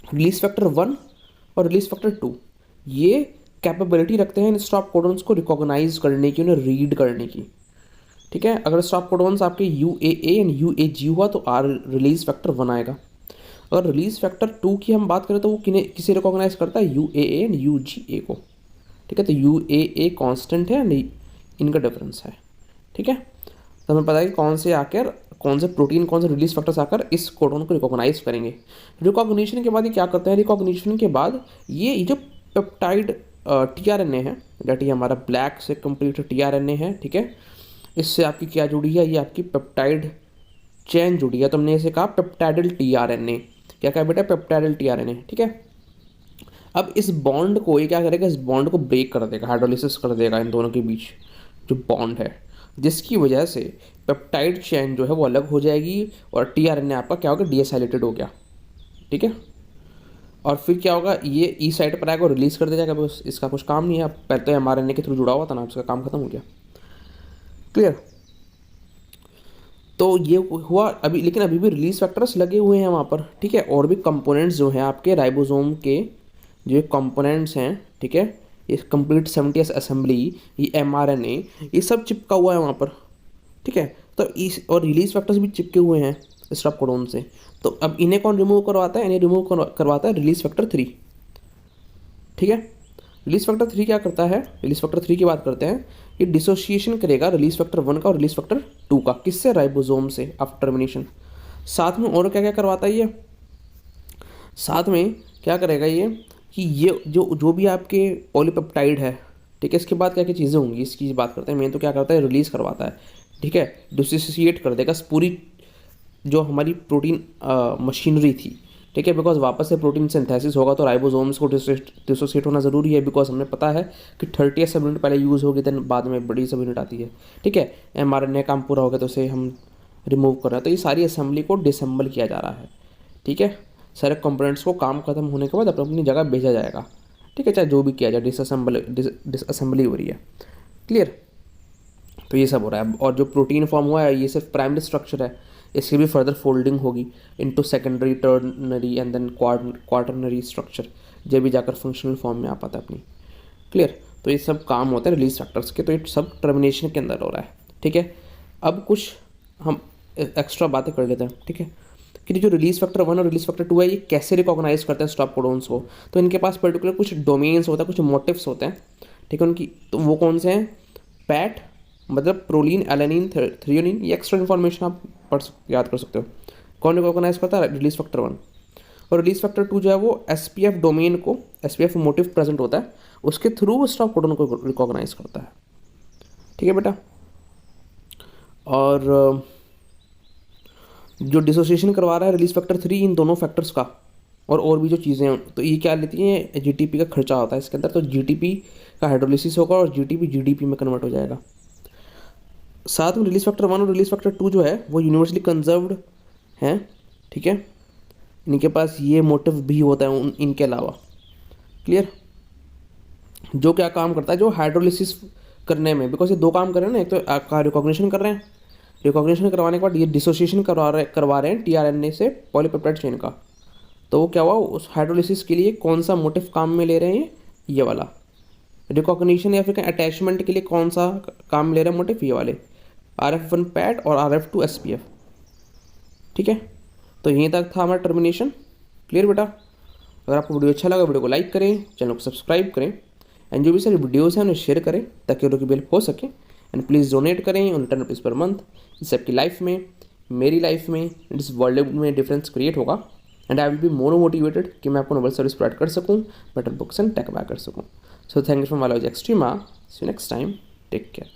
[SPEAKER 1] रिलीज फैक्टर 1 और रिलीज फैक्टर 2 ये कैपेबिलिटी रखते हैं इन स्टॉप कोडोन्स को रिकॉग्नाइज करने की, उन्हें रीड करने की। ठीक है, अगर स्टॉप कोडोन्स आपके यूएए एंड यूएजी हुआ तो आर रिलीज फैक्टर 1 आएगा। अगर रिलीज फैक्टर 2 की हम बात करें तो वो किसे रिकॉग्नाइज करता है, यूएए एंड यूजीए को। ठीक है, तो यूएए कांस्टेंट है एंड इनका डिफरेंस है। ठीक है, तो हमें पता है कि कौन से आकर, कौन से प्रोटीन, कौन से रिलीज फैक्टर्स आकर इस कोडोन को रिकॉग्नाइज करेंगे। रिकॉग्निशन के बाद ये क्या करते हैं, रिकॉग्निशन के बाद ये जो पेप्टाइड टीआरएनए है, दैट ये हमारा ब्लैक से कंप्लीट टीआरएनए है। ठीक है, इससे आपकी क्या जुड़ी है, ये आपकी पेप्टाइड
[SPEAKER 2] चेन जुड़ी है, तो हमने इसे कहा पेप्टाइडल टीआरएनए। क्या कहा बेटा? पेप्टाइडल टीआरएनए, ठीक है। अब इस बॉन्ड को ये क्या करेगा, इस बॉन्ड को ब्रेक कर देगा, हाइड्रोलिसिस कर देगा इन दोनों के बीच जो बॉन्ड है, जिसकी वजह से पेप्टाइड चेन जो है वो अलग हो जाएगी और टीआरएनए आपका क्या होगा, डीएसाइलेटेड हो गया, ठीक है। और फिर क्या होगा, ये ई साइड पर आएगा और रिलीज कर दे जाएगा, बस इसका कुछ काम नहीं है। पहले तो एमआरएनए के थ्रू जुड़ा हुआ था ना, इसका काम खत्म हो गया। क्लियर? तो ये हुआ अभी, लेकिन अभी भी रिलीज फैक्टर्स लगे हुए हैं वहाँ पर, ठीक है। और भी कंपोनेंट्स जो हैं आपके राइबोसोम के, जो कंपोनेंट्स हैं, ठीक है, ये कंप्लीट 70s असेंबली, ये एमआरएनए, ये सब चिपका हुआ है वहाँ पर, ठीक है। तो इस और रिलीज फैक्टर्स भी चिपके हुए हैं स्टॉप कोडोन से। तो अब इन्हें कौन रिमूव करवाता है? इन्हें रिमूव करवाता है रिलीज फैक्टर 3, ठीक है। रिलीज फैक्टर 3 क्या करता है? रिलीज फैक्टर 3 की बात करते हैं। ये डिसोसिएशन करेगा रिलीज फैक्टर 1 का और रिलीज फैक्टर 2 का, किससे? राइबोसोम से, आफ्टर टर्मिनेशन। साथ में और क्या क्या करवाता है ये? साथ में क्या करेगा ये कि ये जो भी आपके पॉलीपेप्टाइड है, ठीक है, इसके बाद क्या क्या चीज़ें होंगी इसकी बात करते हैं। मेन तो क्या करता है, रिलीज़ करवाता है, ठीक है, डिसोसिएट कर देगा पूरी जो हमारी प्रोटीन मशीनरी थी, ठीक है। बिकॉज वापस से प्रोटीन सिंथेसिस होगा तो राइबोसोम्स को डिसोसिएट होना ज़रूरी है, बिकॉज हमें पता है कि 30 सब यूनिट पहले यूज़ होगी, देन बाद में बड़ी सब यूनिट आती है, ठीक है। एमआरएनए काम पूरा हो गया तो उसे हम रिमूव कर रहे हैं, तो ये सारी असेंबली को डिसेंबल किया जा रहा है, ठीक है। सारे कंपोनेंट्स को काम खत्म होने के बाद अपनी जगह भेजा जाएगा, ठीक है, चाहे जो भी किया जाए, डिसअसेंबली हो रही है। क्लियर? तो ये सब हो रहा है। और जो प्रोटीन फॉर्म हुआ है ये सिर्फ प्राइमरी स्ट्रक्चर है, इसकी भी फर्दर फोल्डिंग होगी into secondary, tertiary and then quaternary structure, जब भी जाकर फंक्शनल फॉर्म में आ पाता है अपनी। क्लियर? तो ये सब काम होता है रिलीज फैक्टर्स के, तो ये सब टर्मिनेशन के अंदर हो रहा है, ठीक है। अब कुछ हम एक्स्ट्रा बातें कर लेते हैं, ठीक है, कि जो रिलीज फैक्टर 1 और रिलीज फैक्टर 2 है ये कैसे रिकॉग्नाइज करते हैं स्टॉप कोडोन्स को। तो इनके पास पर्टिकुलर कुछ डोमेन्स होता है, कुछ मोटिव्स होते हैं, ठीक है उनकी। तो वो कौन से हैं? पैट मतलब प्रोलीन, एलेनिन, थ्रियोनिन, ये एक्स्ट्रा इन्फॉर्मेशन आप याद कर सकते हो। कौन रिकॉग्नाइज करता है? Release factor 1। और रिलीज फैक्टर 2 जो है वो एसपीएफ डोमेन को, एसपीएफ मोटिव प्रेजेंट होता है उसके थ्रू स्टॉप कोडोन को रिकॉग्नाइज करता है, ठीक है बेटा। और जो डिसोसिएशन करवा रहा है रिलीज फैक्टर 3 इन दोनों फैक्टर्स का, और भी जो चीज़ें हैं, तो ये क्या लेती हैं? जीटीपी का खर्चा होता है इसके अंदर, तो जीटीपी का हाइड्रोलिसिस होगा और जीटीपी जीडीपी में कन्वर्ट हो जाएगा। साथ में रिलीज फैक्टर 1 और रिलीज फैक्टर 2 जो है वो यूनिवर्सली कंजर्व्ड हैं, ठीक है, इनके पास ये मोटिव भी होता है इनके अलावा। क्लियर? जो क्या काम करता है, जो हाइड्रोलिसिस करने में, बिकॉज ये दो काम कर रहे हैं ना, एक तो आपका रिकॉग्निशन कर रहे हैं, रिकॉग्निशन करवाने के बाद ये डिसोसिएशन करवा रहे हैं टीआरएनए से पॉलीपेप्टाइड चेन का। तो वो क्या हुआ, उस हाइड्रोलिसिस के लिए कौन सा मोटिव काम में ले रहे हैं? ये वाला रिकॉग्निशन या फिर अटैचमेंट के लिए कौन सा काम ले रहे हैं मोटिव? ये वाले RF1 पैट और RF2 SPF, ठीक है। तो यहीं तक था हमारा टर्मिनेशन। क्लियर बेटा? अगर आपको वीडियो अच्छा लगा वीडियो को लाइक करें, चैनल को सब्सक्राइब करें, एंड जो भी सारी वीडियोज़ हैं उन्हें शेयर करें ताकि उनकी हेल्प हो सके। एंड प्लीज़ डोनेट करें ऑन 10 रुपीज़ पर मंथ। इससे आपकी लाइफ में, मेरी लाइफ में, इस वर्ल्ड में डिफरेंस क्रिएट होगा and I will be more motivated कि मैं आपको नोबल सर्विस प्रोवाइड कर सकूँ, better books and tech buy कर सकूँ। So thank you from Biology Extrema. See you next time, take care.